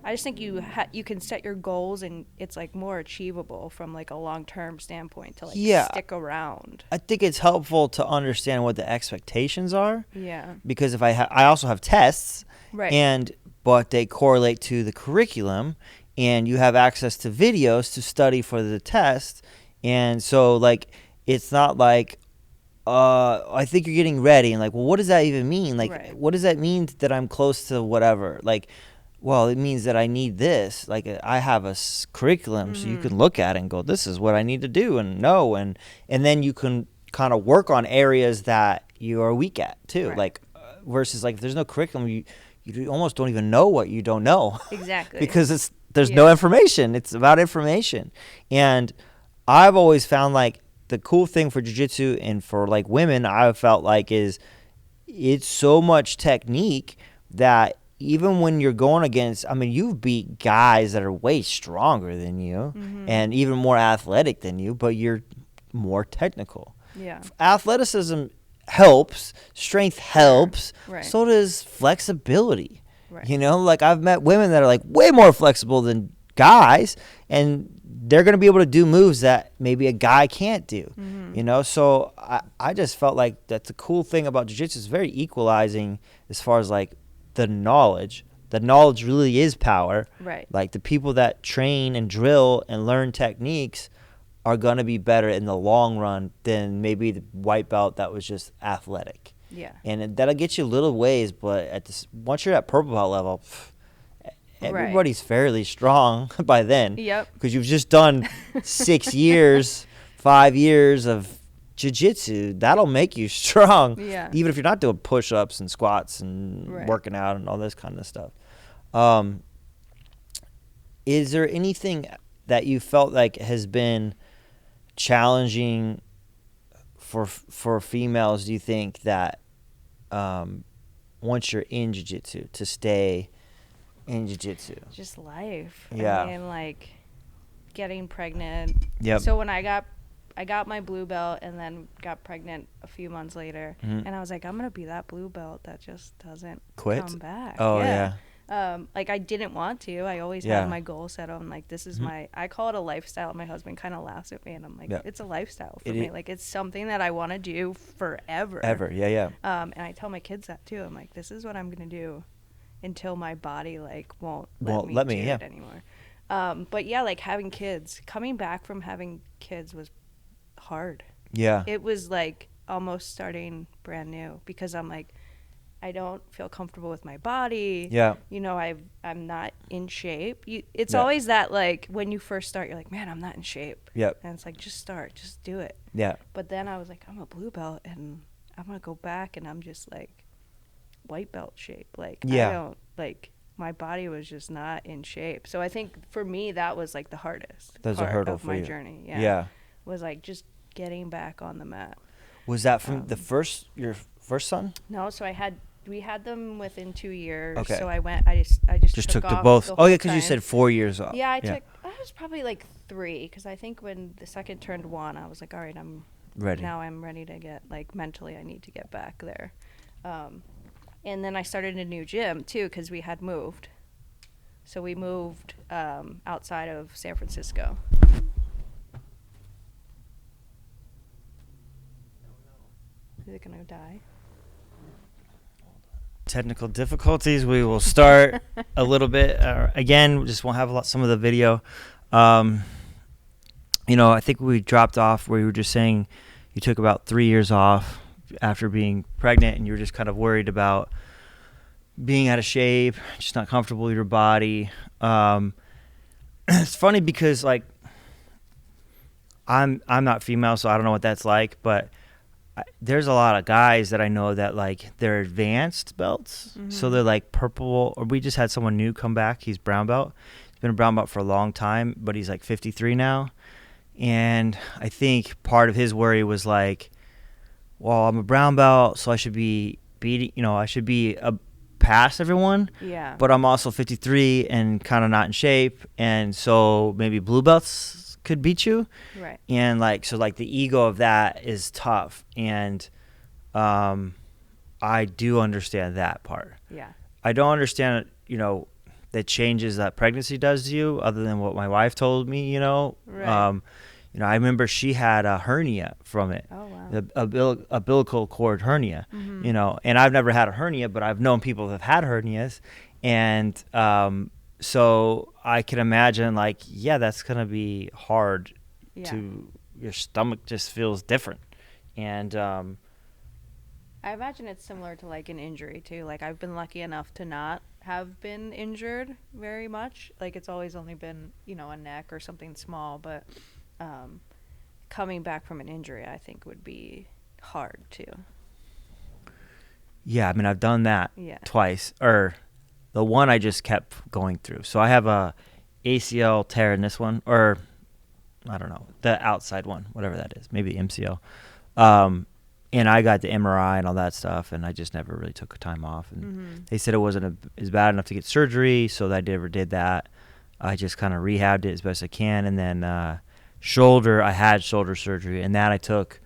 S2: I just think you can set your goals and it's like more achievable from like a long-term standpoint to like
S1: Yeah.
S2: stick around.
S1: I think it's helpful to understand what the expectations are,
S2: Yeah.
S1: because if I also have tests,
S2: Right.
S1: but they correlate to the curriculum, and you have access to videos to study for the test, and so like it's not like I think you're getting ready, and like, well, what does that even mean? Like,
S2: Right.
S1: what does that mean that I'm close to whatever? Like, well, it means that I need this. Like, I have a curriculum, so you can look at it and go, this is what I need to do, and know, and then you can kind of work on areas that you are weak at too.
S2: Right.
S1: Like, versus like, if there's no curriculum, you almost don't even know what you don't know.
S2: Exactly.
S1: Because there's no information. It's about information. And I've always found like the cool thing for jiu-jitsu and for like women, I've felt like is it's so much technique that even when you're going against, I mean, you've beat guys that are way stronger than you and even more athletic than you, but you're more technical.
S2: Yeah.
S1: Athleticism helps, strength helps,
S2: Right.
S1: so does flexibility.
S2: Right.
S1: Like I've met women that are like way more flexible than guys, and they're going to be able to do moves that maybe a guy can't do. So I just felt like that's the cool thing about jiu-jitsu. It's very equalizing as far as like the knowledge. The knowledge really is power.
S2: Right.
S1: Like the people that train and drill and learn techniques are going to be better in the long run than maybe the white belt that was just athletic.
S2: Yeah.
S1: And that'll get you a little ways, but once you're at purple belt level, everybody's fairly strong by then.
S2: Yep.
S1: Because you've just done 6 years, 5 years of jiu-jitsu, that'll make you strong.
S2: Yeah.
S1: Even if you're not doing push-ups and squats and working out and all this kind of stuff. Is there anything that you felt like has been challenging for females, do you think, that once you're in jiu-jitsu, to stay in jiu-jitsu?
S2: Just life.
S1: Yeah.
S2: I mean, like, getting pregnant.
S1: Yep.
S2: So when I got my blue belt and then got pregnant a few months later,
S1: Mm-hmm.
S2: and I was like, I'm gonna be that blue belt that just doesn't
S1: Quit?
S2: come back.
S1: Oh, yeah.
S2: Like, I didn't want to. I always
S1: Yeah.
S2: had my goal set on, like, this is I call it a lifestyle. My husband kind of laughs at me, and I'm like, it's a lifestyle for me. Like, it's something that I want to do forever.
S1: Ever, yeah.
S2: And I tell my kids that too. I'm like, this is what I'm gonna do until my body, like, won't let me do it anymore. But yeah, like, having kids, coming back from having kids was hard.
S1: Yeah.
S2: It was like almost starting brand new, because I'm like, I don't feel comfortable with my body.
S1: Yeah.
S2: You know, I'm not in shape. It's always that, like, when you first start, you're like, man, I'm not in shape.
S1: Yep.
S2: And it's like, just start, just do it.
S1: Yeah.
S2: But then I was like, I'm a blue belt, and I'm gonna go back, and I'm just like white belt shape. Like, I don't, like, my body was just not in shape. So I think for me that was like the hardest
S1: There's
S2: part
S1: a hurdle
S2: of
S1: for
S2: my
S1: you.
S2: journey.
S1: Yeah.
S2: Was like just getting back on the mat.
S1: Was that from your first son?
S2: No, so we had them within 2 years.
S1: Okay.
S2: So I just
S1: Took the
S2: off
S1: both.
S2: the
S1: Oh yeah,
S2: whole
S1: because you
S2: time.
S1: said 4 years off.
S2: Yeah, I was probably like 3, because I think when the second turned 1, I was like, all right, I'm
S1: ready.
S2: Now I'm ready to get, like, mentally I need to get back there. And then I started a new gym too, because we had moved. So we moved outside of San Francisco. Is it gonna die?
S1: Technical difficulties. We will start a little bit again. We just won't have some of the video. I think we dropped off where you were just saying you took about 3 years off after being pregnant, and you were just kind of worried about being out of shape, just not comfortable with your body. It's funny because, like, I'm not female, so I don't know what that's like, but there's a lot of guys that I know that, like, they're advanced belts. Mm-hmm. So they're like purple, or we just had someone new come back. He's brown belt. He's been a brown belt for a long time, but he's like 53 now. And I think part of his worry was like, well, I'm a brown belt, so I should be past everyone.
S2: Yeah.
S1: But I'm also 53 and kind of not in shape. And so maybe blue belts could beat you.
S2: Right.
S1: And the ego of that is tough. And I do understand that part.
S2: Yeah.
S1: I don't understand, the changes that pregnancy does to you, other than what my wife told me,
S2: Right.
S1: I remember she had a hernia from it.
S2: Oh, wow.
S1: The umbilical cord hernia,
S2: Mm-hmm.
S1: And I've never had a hernia, but I've known people that have had hernias. And so I can imagine, like, yeah, that's going to be hard.
S2: Yeah.
S1: Your stomach just feels different. And
S2: I imagine it's similar to, like, an injury too. Like, I've been lucky enough to not have been injured very much. Like, it's always only been, a neck or something small, but coming back from an injury, I think, would be hard too.
S1: yeah, I mean, I've done that twice, or the one I just kept going through. So I have a ACL tear in this one, or I don't know, the outside one, whatever that is, maybe MCL. And I got the MRI and all that stuff, and I just never really took time off. And they said it wasn't as bad enough to get surgery, so I never did that. I just kind of rehabbed it as best I can. And then shoulder, I had shoulder surgery, and that I took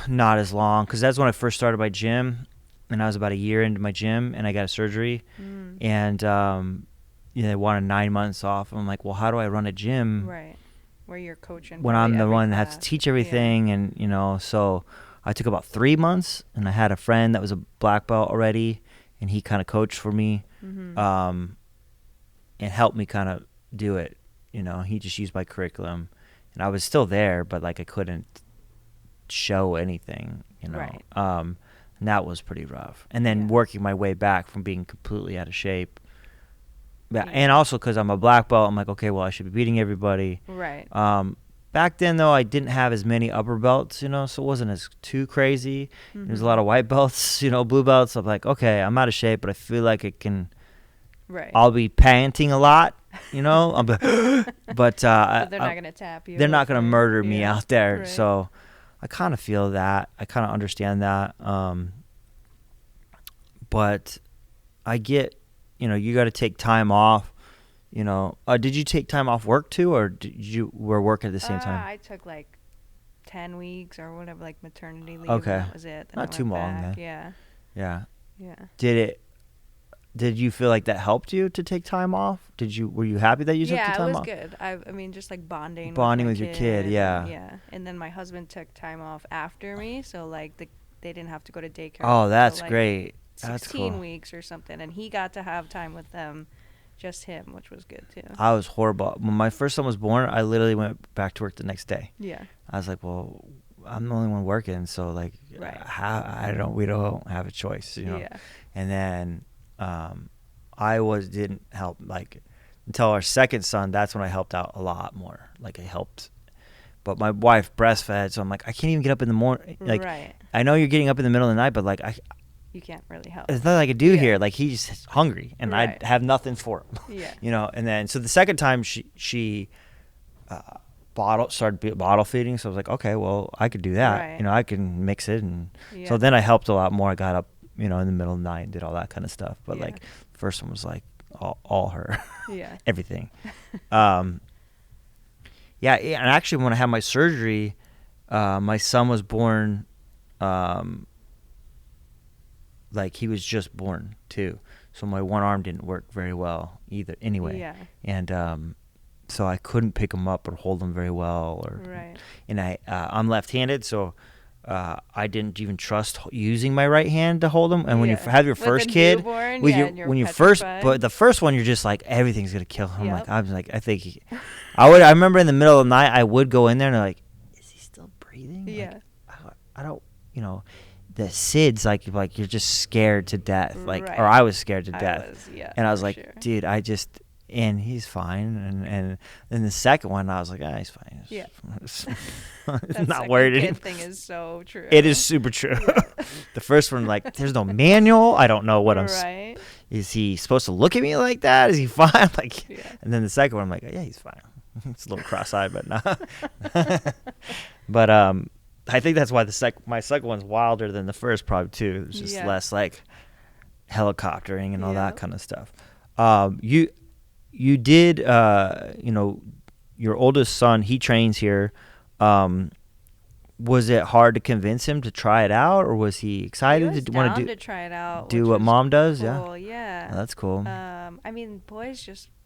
S1: not as long, because that's when I first started my gym, and I was about a year into my gym, and I got a surgery. And they wanted 9 months off. I'm like, well, how do I run a gym?
S2: Right. Where you're coaching.
S1: When I'm the one that has to teach everything. Yeah. And, so I took about 3 months, and I had a friend that was a black belt already, and he kind of coached for me, and helped me kind of do it. He just used my curriculum, and I was still there, but, like, I couldn't show anything,
S2: Right.
S1: And that was pretty rough. And then working my way back from being completely out of shape. Yeah. And also because I'm a black belt, I'm like, okay, well, I should be beating everybody.
S2: Right.
S1: back then though, I didn't have as many upper belts, you know, so it wasn't as too crazy.
S2: Mm-hmm.
S1: There's a lot of white belts, you know, blue belts. I'm like, okay, I'm out of shape, but I feel like it can.
S2: Right.
S1: I'll be panting a lot, you know. But
S2: they're not gonna tap you.
S1: They're not gonna murder me
S2: yeah.
S1: out there.
S2: Right.
S1: So I kind of feel that. I kind of understand that. But I get, you know, you got to take time off. You know, did you take time off work too, or did you were working at the same time?
S2: I took like 10 weeks or whatever, like maternity leave.
S1: Okay.
S2: And that was it. Then
S1: Not
S2: I
S1: too
S2: went
S1: long
S2: back.
S1: then.
S2: Yeah.
S1: Yeah.
S2: Yeah.
S1: Did you feel like that helped you to take time off? Were you happy that you took the
S2: Yeah,
S1: time
S2: it was
S1: off?
S2: good. I mean, just like bonding.
S1: Bonding
S2: with
S1: with
S2: my
S1: your kid, yeah.
S2: Yeah. And then my husband took time off after me, so like they didn't have to go to daycare.
S1: Oh, that's
S2: for, like,
S1: great. That's
S2: 16
S1: cool.
S2: weeks or something, and he got to have time with them, just him, which was good too.
S1: I was horrible. When my first son was born, I literally went back to work the next day.
S2: Yeah.
S1: I was like, well, I'm the only one working, so like,
S2: Right.
S1: we don't have a choice, you know.
S2: Yeah.
S1: And then didn't help like until our second son. That's when I helped out a lot more. Like I helped, but my wife breastfed, so I'm like, I can't even get up in the morning. Like,
S2: right.
S1: I know you're getting up in the middle of the night, but like
S2: You can't really help.
S1: there's nothing I could do
S2: Yeah.
S1: here. Like he's hungry, and
S2: Right.
S1: I have nothing for him.
S2: Yeah.
S1: You know. And then so the second time she started bottle feeding, so I was like, okay, well I could do that.
S2: Right.
S1: You know, I can mix it, and
S2: Yeah.
S1: so then I helped a lot more. I got up, you know, in the middle of the night and did all that kind of stuff. But
S2: Yeah.
S1: like the first one was like all her,
S2: Yeah.
S1: everything. Yeah, and actually when I had my surgery, my son was born. Like he was just born too, so my one arm didn't work very well either. Anyway,
S2: Yeah.
S1: and so I couldn't pick him up or hold him very well.
S2: Right.
S1: And I'm left-handed, so I didn't even trust using my right hand to hold him. And when you
S2: Yeah.
S1: have your
S2: With
S1: first
S2: a
S1: kid,
S2: newborn,
S1: with
S2: yeah,
S1: your
S2: and you're
S1: when you
S2: petrified.
S1: but the first one, you're just like everything's gonna kill him.
S2: Yep.
S1: I was like, I think I remember in the middle of the night, I would go in there and they're like, is he still breathing?
S2: Yeah.
S1: Like, I don't, you know. The SIDS, like you're just scared to death, like,
S2: Right.
S1: or I was scared to
S2: I
S1: death,
S2: was, yeah,
S1: and I was
S2: for
S1: like,
S2: sure.
S1: dude, and he's fine, and then the second one, I was like, he's fine.
S2: Yeah.
S1: I'm not
S2: second
S1: worried
S2: kid
S1: anymore.
S2: thing is so true.
S1: It is super true. The first one, like, there's no manual. I don't know what
S2: Right.
S1: Is he supposed to look at me like that? Is he fine? Like,
S2: Yeah.
S1: and then the second one, I'm like, yeah, he's fine. It's a little cross-eyed, but nah. But I think that's why my second one's wilder than the first, probably too. It's just
S2: Yeah.
S1: less like helicoptering and all that
S2: Yep.
S1: kind of stuff. You did, you know, your oldest son, he trains here. Was it hard to convince him to try it out, or was he excited
S2: He was
S1: to want
S2: down
S1: to
S2: to try it out.
S1: do
S2: which
S1: what
S2: was
S1: mom does?
S2: cool.
S1: Yeah,
S2: Yeah.
S1: oh, that's cool.
S2: I mean,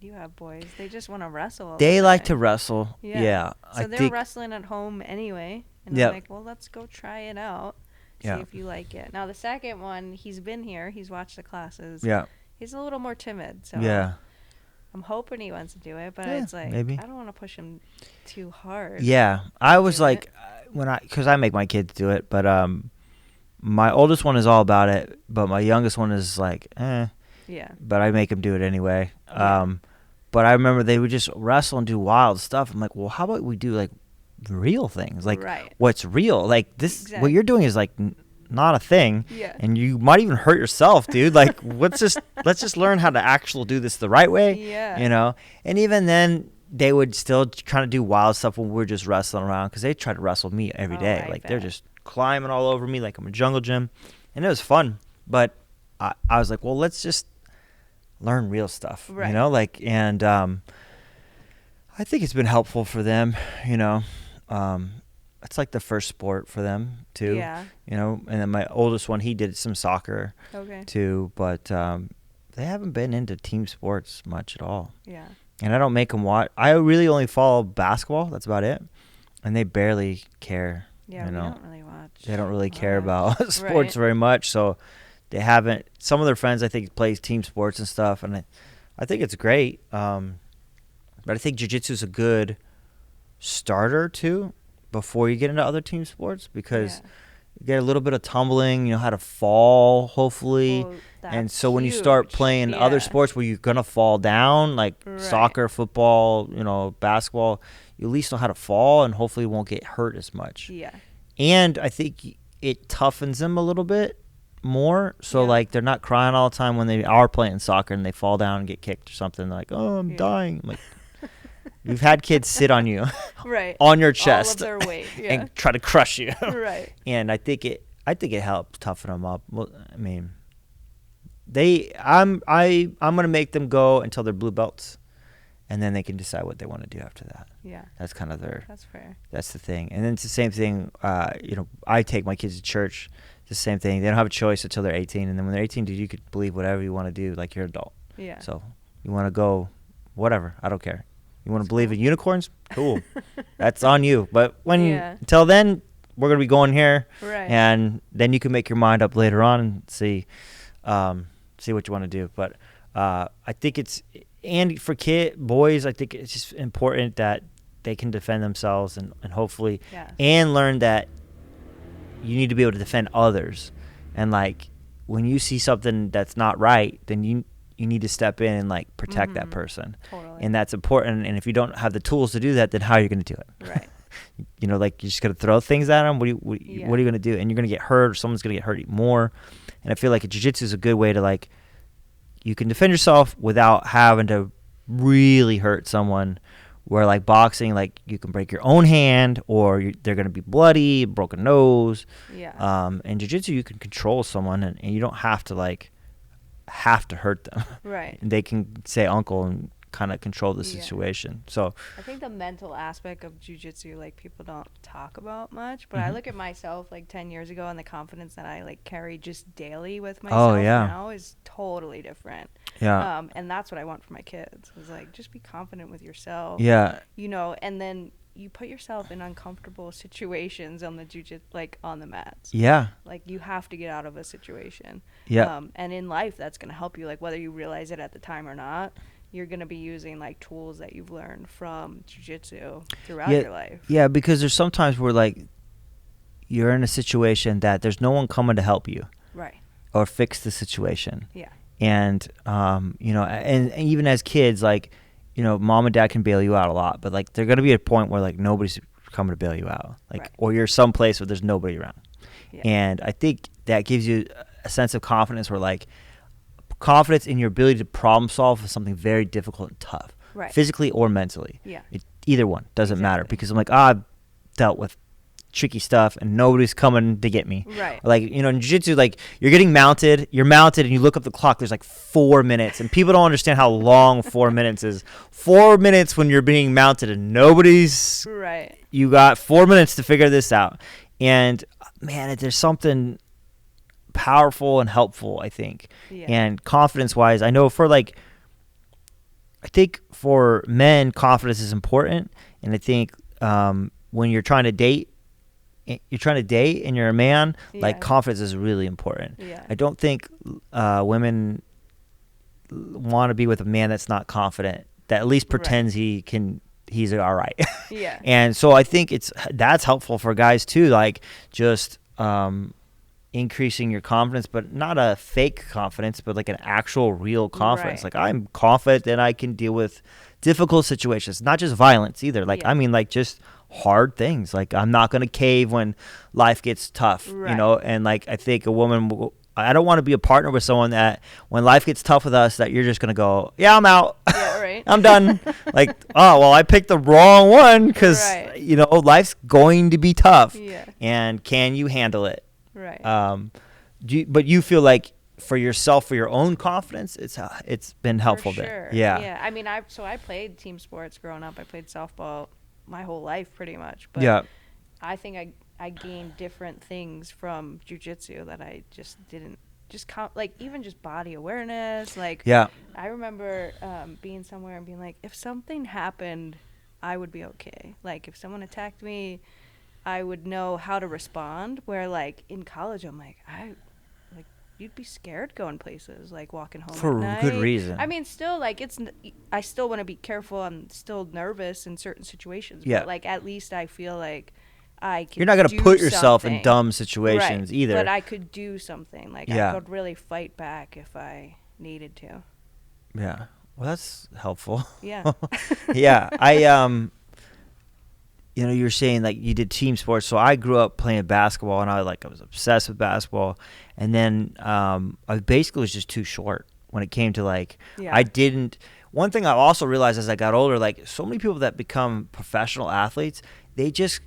S2: you have boys. They just want to wrestle. all
S1: They
S2: the
S1: like to
S2: time.
S1: wrestle. Yeah,
S2: So
S1: I
S2: they're
S1: think.
S2: wrestling at home anyway. And
S1: Yep.
S2: I'm like, well, let's go try it out. See
S1: Yeah.
S2: if you like it. Now, the second one, he's been here. He's watched the classes.
S1: Yeah,
S2: He's a little more timid. So
S1: yeah.
S2: I'm hoping he wants to do it. But
S1: Yeah,
S2: it's like,
S1: maybe.
S2: I don't want to push him too hard.
S1: Yeah, I was
S2: do
S1: like, because I make my kids do it, but my oldest one is all about it, but my youngest one is like,
S2: Yeah.
S1: but I make him do it anyway.
S2: Yeah.
S1: But I remember they would just wrestle and do wild stuff. I'm like, well, how about we do like real things? Like,
S2: Right.
S1: what's real? Like this, what
S2: Exactly.
S1: you're doing is like not a thing,
S2: Yeah.
S1: and you might even hurt yourself, dude. Like, let's just learn how to actually do this the right way.
S2: Yeah.
S1: You know, and even then. They would still kind of do wild stuff when we were just wrestling around because they try to wrestle me every
S2: Oh,
S1: day.
S2: I
S1: Like they're
S2: bet.
S1: just climbing all over me like I'm a jungle gym, and it was fun. But I was like, well, let's just learn real stuff,
S2: Right.
S1: you know. Like, and I think it's been helpful for them, you know. It's like the first sport for them too,
S2: Yeah.
S1: you know. And then my oldest one, he did some soccer
S2: Okay.
S1: too, but they haven't been into team sports much at all.
S2: Yeah.
S1: And I don't make them watch. I really only follow basketball. That's about it. And they barely care.
S2: Yeah.
S1: you
S2: We
S1: know.
S2: don't really watch.
S1: They don't really care
S2: much.
S1: about sports
S2: Right.
S1: very much. So they haven't. Some of their friends, I think, play team sports and stuff. And I think it's great. But I think jiu-jitsu is a good starter, too, before you get into other team sports. Because
S2: Yeah.
S1: you get a little bit of tumbling. You know how to fall, hopefully.
S2: Well,
S1: And
S2: that's
S1: so when you start
S2: huge.
S1: playing
S2: Yeah.
S1: other sports where you're going to fall down, like
S2: Right.
S1: soccer, football, you know, basketball, you at least know how to fall and hopefully won't get hurt as much.
S2: Yeah.
S1: And I think it toughens them a little bit more. So, like, they're not crying all the time when they are playing soccer and they fall down and get kicked or something. They're like, oh, I'm dying. I'm like, you've had kids sit on you
S2: right.
S1: on your chest
S2: all of their weight,
S1: and try to crush you.
S2: Right.
S1: And I think it helps toughen them up. Well, I mean, I'm gonna make them go until they're blue belts, and then they can decide what they want to do after that.
S2: Yeah.
S1: That's kind of
S2: That's fair.
S1: That's the thing. And then it's the same thing. I take my kids to church. It's the same thing. They don't have a choice until they're 18, and then when they're 18, dude, you could believe whatever you want to do, like you're an adult.
S2: Yeah.
S1: So you want to go, whatever. I don't care. You want to believe in unicorns? Cool. That's on you. But until then, we're gonna be going here,
S2: right?
S1: And then you can make your mind up later on and see what you want to do. But I think and for boys, I think it's just important that they can defend themselves and hopefully and learn that you need to be able to defend others. And like when you see something that's not right, then you need to step in and like protect that person.
S2: Totally.
S1: And that's important. And if you don't have the tools to do that, then how are you going to do it?
S2: Right.
S1: Like you're just going to throw things at them. What are you going to do? And you're going to get hurt, or someone's going to get hurt more. And I feel like jiu-jitsu is a good way to like, you can defend yourself without having to really hurt someone. Where like boxing, like you can break your own hand, or they're going to be bloody, broken nose.
S2: Yeah.
S1: In jiu-jitsu, you can control someone, and you don't have to hurt them.
S2: Right.
S1: They can say uncle and kind of control the situation. So
S2: I think the mental aspect of jiu-jitsu, like, people don't talk about much, but I look at myself like 10 years ago, and the confidence that I like carry just daily with myself now is totally different.
S1: Yeah.
S2: And that's what I want for my kids, is like, just be confident with yourself.
S1: Yeah.
S2: And then you put yourself in uncomfortable situations on the jiu-jitsu, like on the mats.
S1: Yeah.
S2: Like, you have to get out of a situation.
S1: Yeah.
S2: And in life, that's going to help you, like, whether you realize it at the time or not. You're going to be using like tools that you've learned from jiu-jitsu throughout your life.
S1: Yeah, because there's sometimes where like you're in a situation that there's no one coming to help you.
S2: Right.
S1: Or fix the situation.
S2: Yeah.
S1: And and even as kids, like, mom and dad can bail you out a lot, but like there's going to be a point where like nobody's coming to bail you out. Like or you're someplace where there's nobody around. Yeah. And I think that gives you a sense of confidence, where like confidence in your ability to problem solve is something very difficult and tough, physically or mentally.
S2: Yeah.
S1: Either one doesn't matter, because I'm like, I've dealt with tricky stuff and nobody's coming to get me.
S2: Right.
S1: Like, in jiu-jitsu, like you're mounted and you look up the clock, there's like 4 minutes, and people don't understand how long 4 minutes is. 4 minutes when you're being mounted and nobody's you got 4 minutes to figure this out. And man, there's something powerful and helpful, I think. And confidence wise, I know I think for men, confidence is important. And I think when you're trying to date and you're a man, like confidence is really important. I don't think women want to be with a man that's not confident, that at least pretends he's all right.
S2: Yeah.
S1: And so I think that's helpful for guys too, like just increasing your confidence, but not a fake confidence, but like an actual real confidence. Like, I'm confident that I can deal with difficult situations, not just violence either. Like, I mean, like just hard things. Like, I'm not going to cave when life gets tough, and like, I think a woman I don't want to be a partner with someone that when life gets tough with us, that you're just going to go, yeah, I'm out.
S2: Yeah, right.
S1: I'm done. Like, oh, well, I picked the wrong one, because, life's going to be tough.
S2: Yeah. And
S1: can you handle it?
S2: Right.
S1: But you feel like for yourself, for your own confidence, it's been helpful there. Yeah.
S2: Yeah. I mean, I played team sports growing up. I played softball my whole life pretty much. But I think I gained different things from jiu-jitsu that I just didn't. Like, even just body awareness. Like, I remember being somewhere and being like, if something happened, I would be okay. Like, if someone attacked me, I would know how to respond. Where, like, in college, I'm like, you'd be scared going places, like walking home
S1: for
S2: at night.
S1: Good reason.
S2: I mean, still, like, I still want to be careful. I'm still nervous in certain situations.
S1: Yeah.
S2: But, like, at least I feel like I can.
S1: You're not going to put yourself in dumb situations either.
S2: But I could do something. Like, I could really fight back if I needed to.
S1: Yeah. Well, that's helpful.
S2: Yeah.
S1: Yeah. you know, you're saying like you did team sports. So I grew up playing basketball, and I was obsessed with basketball. And then I basically was just too short when it came to like
S2: Yeah.
S1: I didn't. One thing I also realized as I got older, like so many people that become professional athletes, they just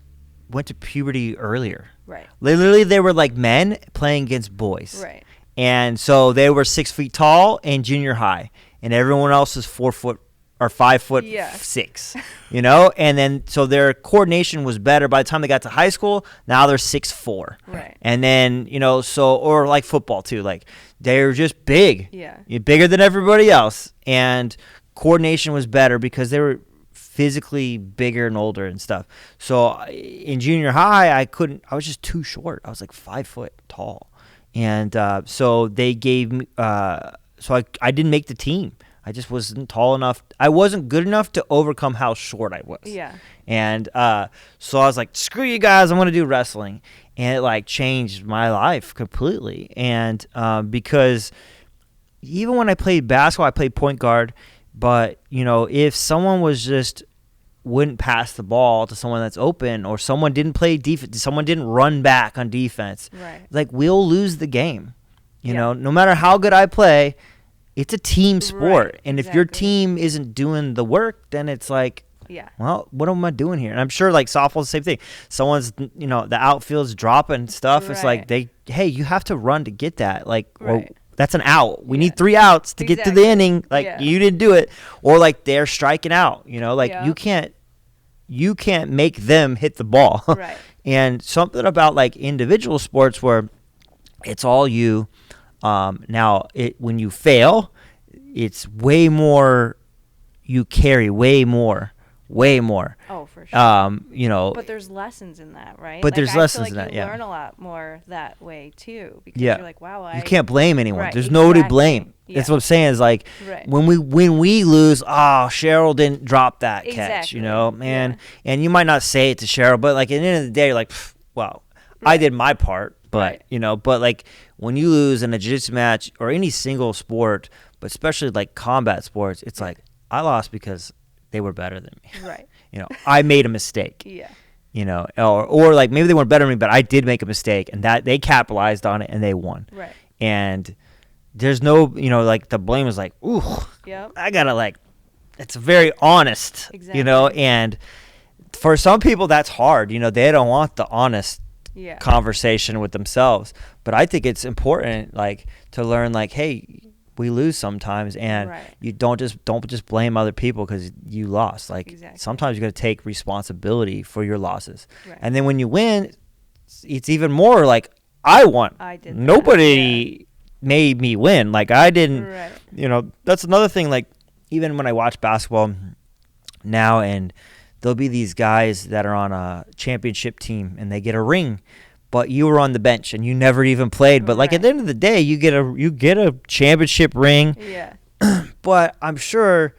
S1: went to puberty earlier.
S2: Right.
S1: Literally, they were like men playing against boys.
S2: Right.
S1: And so they were 6 feet tall in junior high, and everyone else was 4 foot or 5 foot
S2: Yeah.
S1: 6, you know? And then so their coordination was better by the time they got to high school. Now they're 6'4".
S2: Right.
S1: And then, you know, so, or like football too, like they're just big.
S2: Yeah.
S1: You're bigger than everybody else. And coordination was better because they were physically bigger and older and stuff. So in junior high, I was just too short. I was like 5 foot tall. And so they gave me, so I didn't make the team. I just wasn't tall enough. I wasn't good enough to overcome how short I was.
S2: Yeah.
S1: And so I was like, screw you guys, I'm going to do wrestling. And it like changed my life completely. And because even when I played basketball, I played point guard. But, you know, if someone was just wouldn't pass the ball to someone that's open, or someone didn't play defense, someone didn't run back on defense,
S2: Right.
S1: like we'll lose the game. You
S2: Yeah.
S1: know, no matter how good I play, it's a team sport.
S2: Right,
S1: And if your
S2: exactly.
S1: team isn't doing the work, then it's like,
S2: Yeah.
S1: well, what am I doing here? And I'm sure like softball's the same thing. Someone's, you know, the outfield's dropping stuff. It's like
S2: Right.
S1: hey, you have to run to get that. Like, or
S2: Right.
S1: that's an out. We
S2: Yeah.
S1: need 3 outs to get to the
S2: Exactly.
S1: inning. Like
S2: Yeah.
S1: you didn't do it. Or like they're striking out, you know, like
S2: Yeah.
S1: you can't make them hit the ball.
S2: Right.
S1: And something about like individual sports where it's all you. Now when you fail, it's way more, you carry way more.
S2: Oh, for sure.
S1: You know,
S2: But there's lessons in that, right?
S1: But there's
S2: I feel
S1: lessons
S2: like
S1: in that,
S2: you
S1: yeah.
S2: learn a lot more that way too, because
S1: Yeah.
S2: you're like, wow,
S1: you can't blame anyone.
S2: Right,
S1: There's nobody to
S2: exactly.
S1: blame. That's
S2: Yeah.
S1: what I'm saying is like
S2: Right.
S1: when we lose, Cheryl didn't drop that catch,
S2: Exactly.
S1: you know, man.
S2: Yeah.
S1: And you might not say it to Cheryl, but like at the end of the day, you're like, well, I
S2: Right.
S1: did my part, but
S2: Right.
S1: you know, but like when you lose in a jiu-jitsu match or any single sport, but especially like combat sports, it's like I lost because they were better than me.
S2: Right.
S1: You know, I made a mistake.
S2: Yeah.
S1: You know, or like maybe they weren't better than me, but I did make a mistake, and that they capitalized on it and they won.
S2: Right.
S1: And there's no, you know, like the blame is like, ooh,
S2: Yep.
S1: I gotta like, it's very honest, you know,
S2: Exactly.
S1: and for some people that's hard, you know, they don't want the honest
S2: Yeah.
S1: conversation with themselves. But I think it's important, like, to learn, like, hey, we lose sometimes, and
S2: Right.
S1: you don't just blame other people because you lost. Like,
S2: Exactly.
S1: sometimes you got to take responsibility for your losses,
S2: Right.
S1: and then when you win, it's even more like I won.
S2: I did that,
S1: Nobody made me win. Like I didn't.
S2: Right.
S1: You know, that's another thing. Like even when I watch basketball now, and there'll be these guys that are on a championship team and they get a ring, but you were on the bench and you never even played. But like at the end of the day, you get a championship ring.
S2: Yeah.
S1: But I'm sure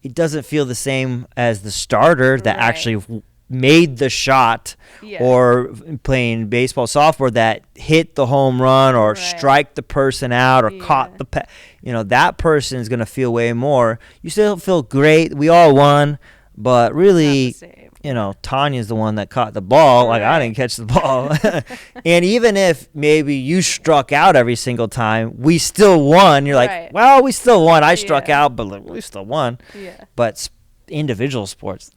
S1: it doesn't feel the same as the starter that
S2: Right.
S1: actually made the shot,
S2: Yeah.
S1: or playing baseball, softball that hit the home run or
S2: Right.
S1: strike the person out or
S2: Yeah.
S1: caught the you know, that person is going to feel way more. You still feel great. We all won, but really,
S2: Not the same.
S1: you know, Tanya's the one that caught the ball. Like I
S2: Right.
S1: didn't catch the ball. And even if maybe you struck out every single time, we still won. You're like,
S2: Right.
S1: well, we still won. I struck
S2: Yeah.
S1: out, but like, we still won.
S2: Yeah.
S1: But individual sports,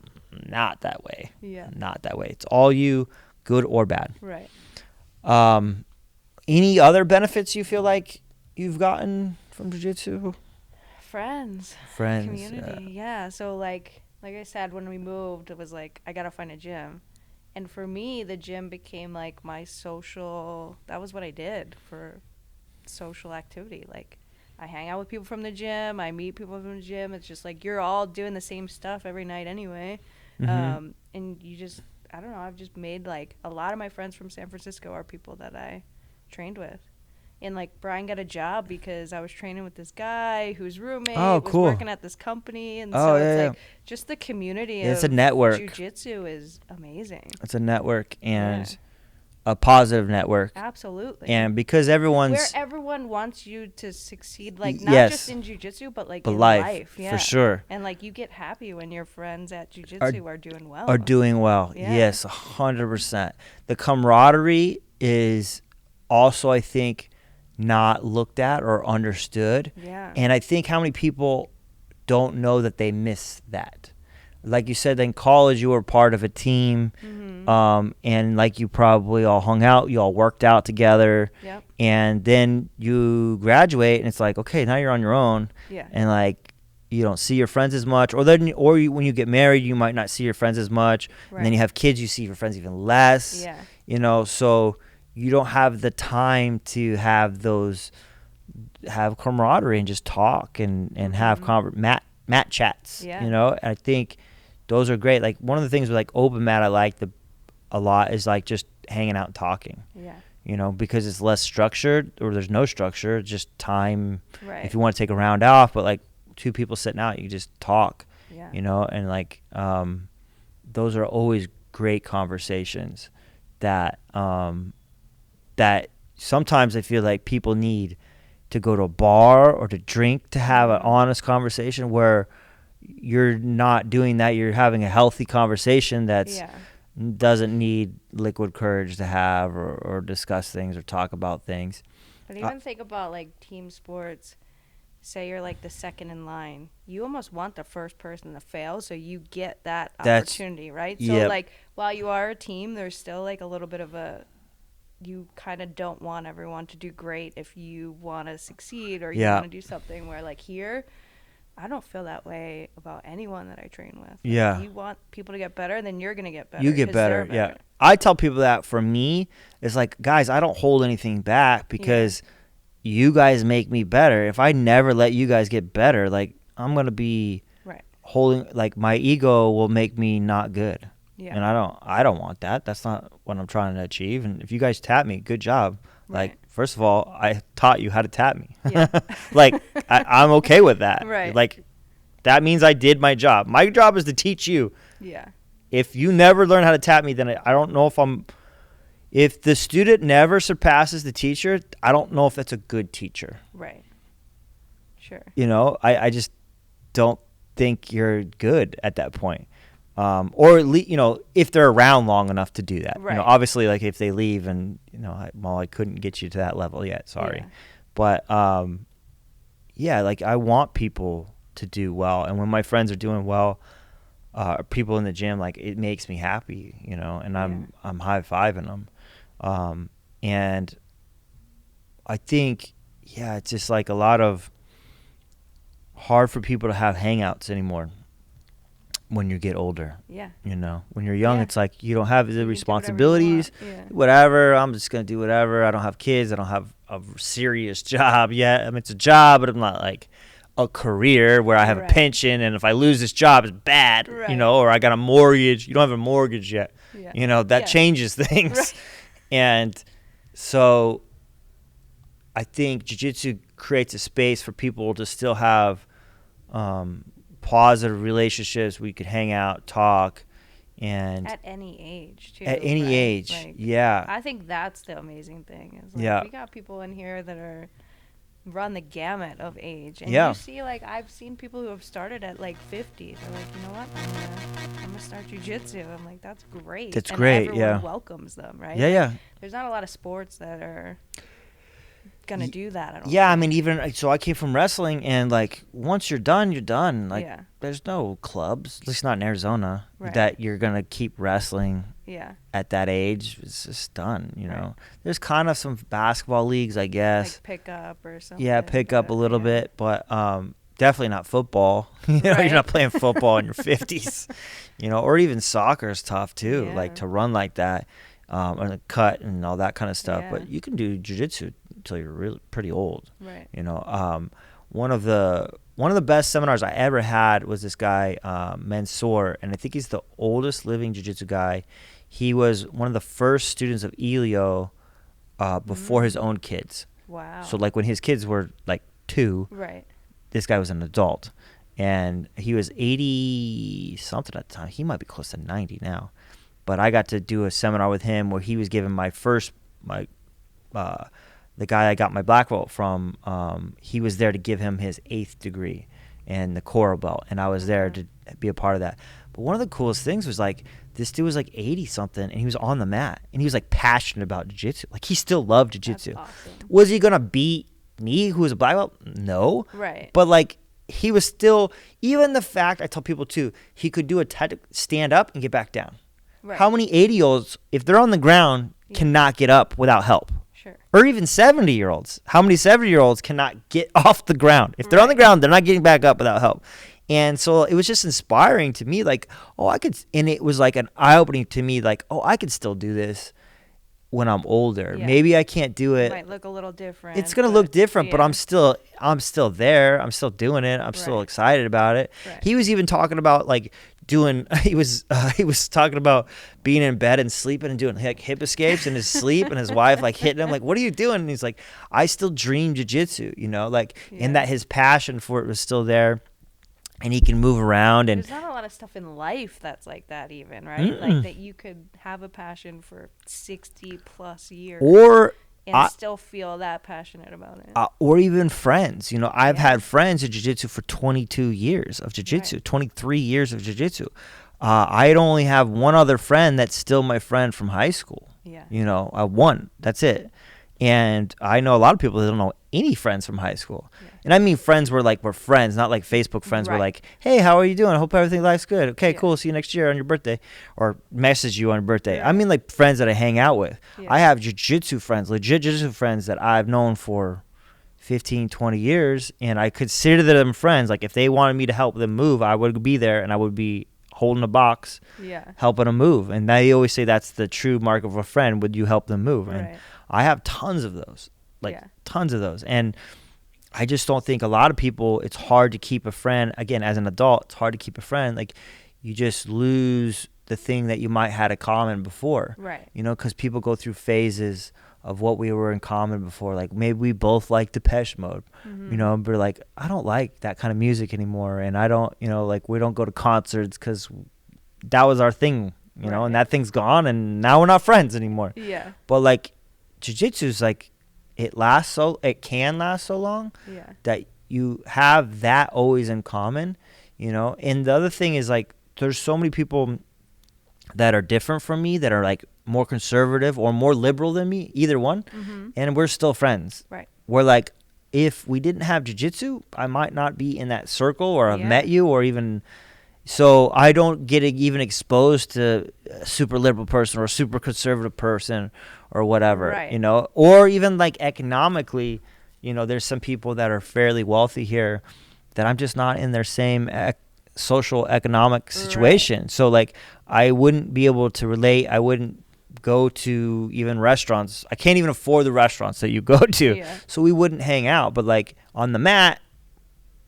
S1: not that way.
S2: Yeah.
S1: Not that way. It's all you, good or bad.
S2: Right.
S1: Any other benefits you feel like you've gotten from jiu-jitsu?
S2: Friends.
S1: Friends.
S2: Community. Yeah. So like I said, when we moved, it was like I gotta find a gym, and for me, the gym became like my social. That was what I did for social activity. Like I hang out with people from the gym. I meet people from the gym. It's just like you're all doing the same stuff every night anyway.
S1: Mhm.
S2: And you just, I don't know. I've just made like a lot of my friends from San Francisco are people that I trained with. And like Brian got a job because I was training with this guy whose roommate
S1: Oh,
S2: was
S1: cool.
S2: working at this company, and
S1: Oh,
S2: so it's
S1: yeah,
S2: like just the community
S1: Yeah, it's
S2: of
S1: a network.
S2: jiu-jitsu is amazing.
S1: It's a network, and a positive network.
S2: Absolutely.
S1: And because
S2: Where
S1: everyone's
S2: everyone wants you to succeed, like not
S1: yes,
S2: just in jiu-jitsu, but like
S1: but
S2: in
S1: life,
S2: life. Yeah.
S1: for sure,
S2: And like you get happy when your friends at
S1: are
S2: jiu-jitsu are doing well.
S1: are doing well.
S2: Yeah.
S1: Yes, 100%. The camaraderie is also, I think, not looked at or understood.
S2: Yeah.
S1: And I think how many people don't know that they miss that. Like you said, in college, you were part of a team, and like you probably all hung out, you all worked out together,
S2: Yep.
S1: and then you graduate, and it's like, okay, now you're on your own,
S2: Yeah.
S1: and like you don't see your friends as much, when you get married, you might not see your friends as much,
S2: Right.
S1: and then you have kids, you see your friends even less,
S2: Yeah.
S1: So you don't have the time to have camaraderie and just talk and have mat chats,
S2: Yeah.
S1: And I think those are great. Like one of the things with like open mat I like a lot is like just hanging out and talking.
S2: Yeah.
S1: Because it's less structured or there's no structure, it's just time.
S2: Right.
S1: If you want to take a round off, but like two people sitting out, you just talk.
S2: Yeah.
S1: And like those are always great conversations that that sometimes I feel like people need to go to a bar or to drink to have an honest conversation where you're not doing that. You're having a healthy conversation that's doesn't need liquid courage to have or discuss things or talk about things.
S2: But even think about like team sports. Say you're like the second in line. You almost want the first person to fail so you get that opportunity, right? So like while you are a team, there's still like a little bit of you kind of don't want everyone to do great if you want to succeed or you want to do something where like here, I don't feel that way about anyone that I train with. Like, you want people to get better, then you're going to get better.
S1: You get better, yeah. I tell people that for me, it's like, guys, I don't hold anything back because you guys make me better. If I never let you guys get better, like I'm going to be holding, like my ego will make me not good. Yeah. And I don't want that. That's not what I'm trying to achieve. And if you guys tap me, good job.
S2: Right.
S1: Like, first of all, I taught you how to tap me. Yeah. Like, I'm okay with that.
S2: Right.
S1: Like, that means I did my job. My job is to teach you.
S2: Yeah.
S1: If you never learn how to tap me, then I don't know if the student never surpasses the teacher, I don't know if that's a good teacher.
S2: Right. Sure.
S1: I just don't think you're good at that point. Or at least, if they're around long enough to do that.
S2: Right.
S1: Obviously, like if they leave and, I couldn't get you to that level yet. Sorry. Yeah. But, like I want people to do well. And when my friends are doing well, people in the gym, like it makes me happy, and I'm high-fiving them. And I think, it's just like a lot of hard for people to have hangouts anymore. When you get older, when you're young, it's like you don't have the responsibilities, whatever. I'm just gonna do whatever. I don't have kids. I don't have a serious job yet. I mean, it's a job, but I'm not like a career where I have a pension, and if I lose this job, it's bad, or I got a mortgage. You don't have a mortgage yet, that changes things, right. And so I think jiu-jitsu creates a space for people to still have positive relationships. We could hang out, talk, and
S2: at any age too.
S1: At any age,
S2: like,
S1: yeah.
S2: I think that's the amazing thing. Is like we got people in here that run the gamut of age, and you see, like I've seen people who have started at like 50. They're like, you know what, I'm gonna start jiu-jitsu. I'm like, that's great.
S1: That's
S2: and
S1: great.
S2: Everyone welcomes them, right?
S1: Yeah, yeah.
S2: There's not a lot of sports that are gonna do that. I don't
S1: think. I mean, even so, I came from wrestling, and like once you're done, you're done. Like there's no clubs, at least not in Arizona, that you're gonna keep wrestling. At that age, it's just done. There's kind of some basketball leagues, I guess.
S2: Like pick up or something.
S1: Yeah, pick up a little bit, but definitely not football. You're not playing football in your 50s. Or even soccer is tough too. Like to run like that, and the cut and all that kind of stuff. But you can do jiu-jitsu until you're really pretty old.
S2: Right.
S1: One of the best seminars I ever had was this guy, Mansoor, and I think he's the oldest living jiu-jitsu guy. He was one of the first students of Elio before his own kids.
S2: Wow.
S1: So like when his kids were like 2, this guy was an adult, and he was 80 something at the time. He might be close to 90 now. but I got to do a seminar with him where he was giving the guy I got my black belt from, he was there to give him his 8th degree and the coral belt, and I was there to be a part of that. But one of the coolest things was like this dude was like 80 something, and he was on the mat, and he was like passionate about jiu-jitsu. Like he still loved jiu-jitsu.
S2: That's awesome.
S1: Was he gonna beat me, who was a black belt? No.
S2: Right.
S1: But like he was still, even the fact, I tell people too, he could do a stand up and get back down.
S2: Right.
S1: How many 80-year-olds, if they're on the ground, cannot get up without help?
S2: Sure.
S1: Or even 70-year-olds. How many 70-year-olds cannot get off the ground? If they're on the ground, they're not getting back up without help. And so it was just inspiring to me, like, oh, I could, and it was like an eye-opening to me, like, oh, I could still do this when I'm older.
S2: Yeah.
S1: Maybe I can't do it.
S2: It might look a little different.
S1: It's gonna look different, but I'm still there. I'm still doing it. I'm still excited about it.
S2: Right.
S1: He was even talking about like doing. He was talking about being in bed and sleeping and doing like hip escapes in his sleep, and his wife like hitting him like, "What are you doing?" And he's like, "I still dream jiu-jitsu," like, and that his passion for it was still there. And he can move around, and
S2: there's not a lot of stuff in life that's like that, even, right? Like that you could have a passion for 60 plus years, and still feel that passionate about it,
S1: or even friends. I've had friends in jiu-jitsu for 22 years of jiu-jitsu, 23 years of jiu-jitsu. I'd only have one other friend that's still my friend from high school. One. That's it. And I know a lot of people that don't know any friends from high school. And I mean friends where like we're friends, not like Facebook friends. We're like, hey, how are you doing? I hope everything life's good. Okay, cool. See you next year on your birthday, or message you on your birthday. I mean like friends that I hang out with. I have jiu-jitsu friends, legit jiu-jitsu friends that I've known for 15, 20 years, and I consider them friends. Like if they wanted me to help them move, I would be there, and I would be holding a box, helping them move. And they always say that's the true mark of a friend. Would you help them move? And I have tons of those, tons of those. And I just don't think a lot of people, it's hard to keep a friend. Again, as an adult, it's hard to keep a friend. Like you just lose the thing that you might had in common before.
S2: Right.
S1: Because people go through phases of what we were in common before. Like maybe we both like Depeche Mode, but like, I don't like that kind of music anymore. And I don't, like we don't go to concerts because that was our thing, and that thing's gone, and now we're not friends anymore. Yeah. But like jiu-jitsu is like, it can last so long that you have that always in common, And the other thing is like, there's so many people that are different from me that are like more conservative or more liberal than me, either one, and we're still friends. Right. We're like, if we didn't have jiu-jitsu, I might not be in that circle or have met you, or even, so I don't get even exposed to a super liberal person or a super conservative person or whatever, or even like economically, there's some people that are fairly wealthy here that I'm just not in their same social economic situation. Right. So like I wouldn't be able to relate. I wouldn't go to even restaurants. I can't even afford the restaurants that you go to. Yeah. So we wouldn't hang out. But like on the mat,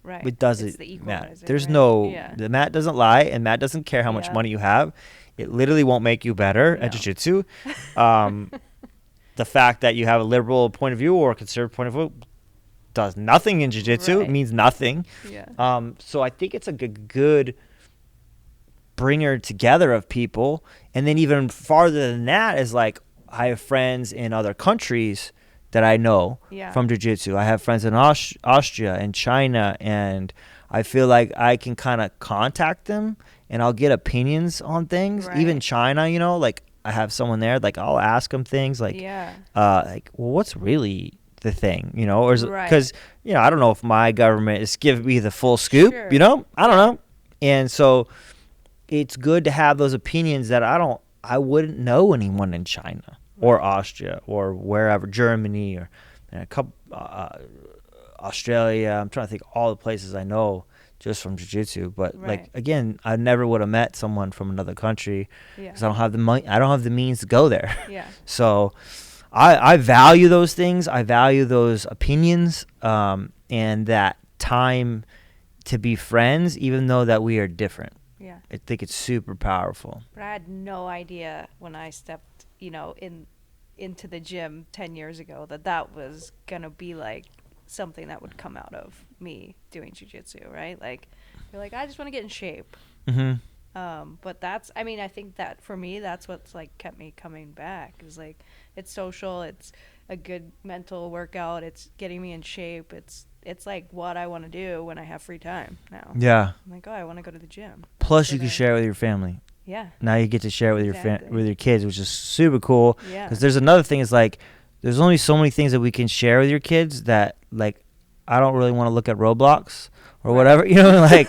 S1: it doesn't matter. There's the mat doesn't lie, and mat doesn't care how much money you have. It literally won't make you better at jiu-jitsu. The fact that you have a liberal point of view or a conservative point of view does nothing in jiu-jitsu. It means nothing. Yeah. So I think it's a good bringer together of people. And then even farther than that is like, I have friends in other countries that I know from jiu-jitsu. I have friends in Austria and China, and I feel like I can kind of contact them and I'll get opinions on things. Even China, like I have someone there, like I'll ask them things like, well, what's really the thing, or because, I don't know if my government is giving me the full scoop, I don't know. And so it's good to have those opinions that I wouldn't know anyone in China or Austria or wherever, Germany or a couple, Australia. I'm trying to think all the places I know just from jiu-jitsu. But like, again, I never would have met someone from another country because I don't have the money. I don't have the means to go there. Yeah. So I value those things. I value those opinions, and that time to be friends, even though that we are different. Yeah. I think it's super powerful.
S2: But I had no idea when I stepped, into the gym 10 years ago that was going to be like something that would come out of me doing jiu-jitsu, right? Like, you're like, I just want to get in shape. Mm-hmm. But that's, I mean, I think that for me, that's what's like kept me coming back, is like, it's social, it's a good mental workout, it's getting me in shape, it's like what I want to do when I have free time now.
S1: Yeah.
S2: I'm like, oh, I want to go to the gym.
S1: Plus, you can share it with your family.
S2: Yeah.
S1: Now you get to share it with
S2: Exactly.
S1: with your kids, which is super cool.
S2: Yeah.
S1: Because there's another thing, is like, there's only so many things that we can share with your kids that, like, I don't really want to look at Roblox or whatever, you know, like,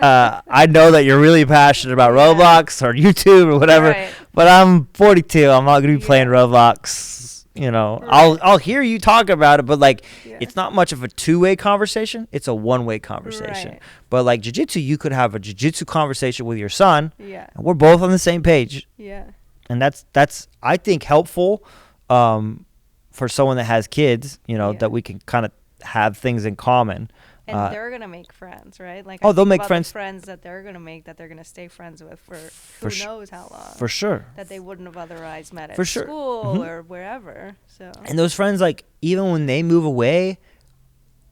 S1: I know that you're really passionate about Roblox or YouTube or whatever,
S2: Right.
S1: but I'm 42. I'm not going to be playing Roblox, you know.
S2: Right.
S1: I'll hear you talk about it, but, like,
S2: Yeah.
S1: it's not much of a two-way conversation. It's a one-way conversation.
S2: Right.
S1: But, like, jiu-jitsu, you could have a jiu-jitsu conversation with your son,
S2: Yeah.
S1: and we're both on the same page.
S2: Yeah.
S1: And that's I think helpful for someone that has kids, you know, that we can kind of have things in common.
S2: And they're gonna make friends, right? Like,
S1: oh,
S2: I
S1: they'll
S2: think
S1: make
S2: about
S1: friends.
S2: the friends that they're gonna make, that they're gonna stay friends with for who knows how long.
S1: For sure.
S2: That they wouldn't have otherwise met at
S1: For sure.
S2: school or wherever. So.
S1: And those friends, like, even when they move away,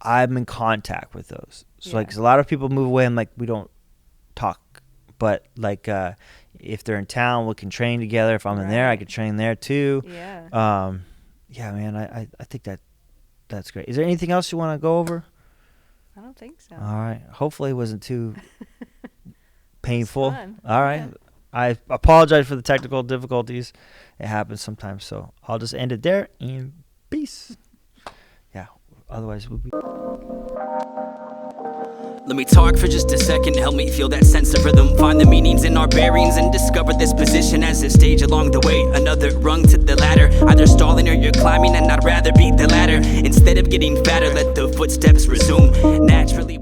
S1: I'm in contact with those. So, like, 'cause a lot of people move away and, like, we don't talk. But, like, if they're in town, we can train together. If I'm in there, I could train there too.
S2: Yeah.
S1: Yeah, man, I think that's great. Is there anything else you want to go over?
S2: I don't think so.
S1: All right. Hopefully it wasn't too painful.
S2: fun.
S1: All right.
S2: Yeah.
S1: I apologize for the technical difficulties. It happens sometimes. So I'll just end it there, and peace. Yeah. Otherwise, we'll be.
S3: Let me talk for just a second, help me feel that sense of rhythm. Find the meanings in our bearings and discover this position as a stage along the way. Another rung to the ladder, either stalling or you're climbing, and I'd rather beat the ladder. Instead of getting fatter, let the footsteps resume naturally.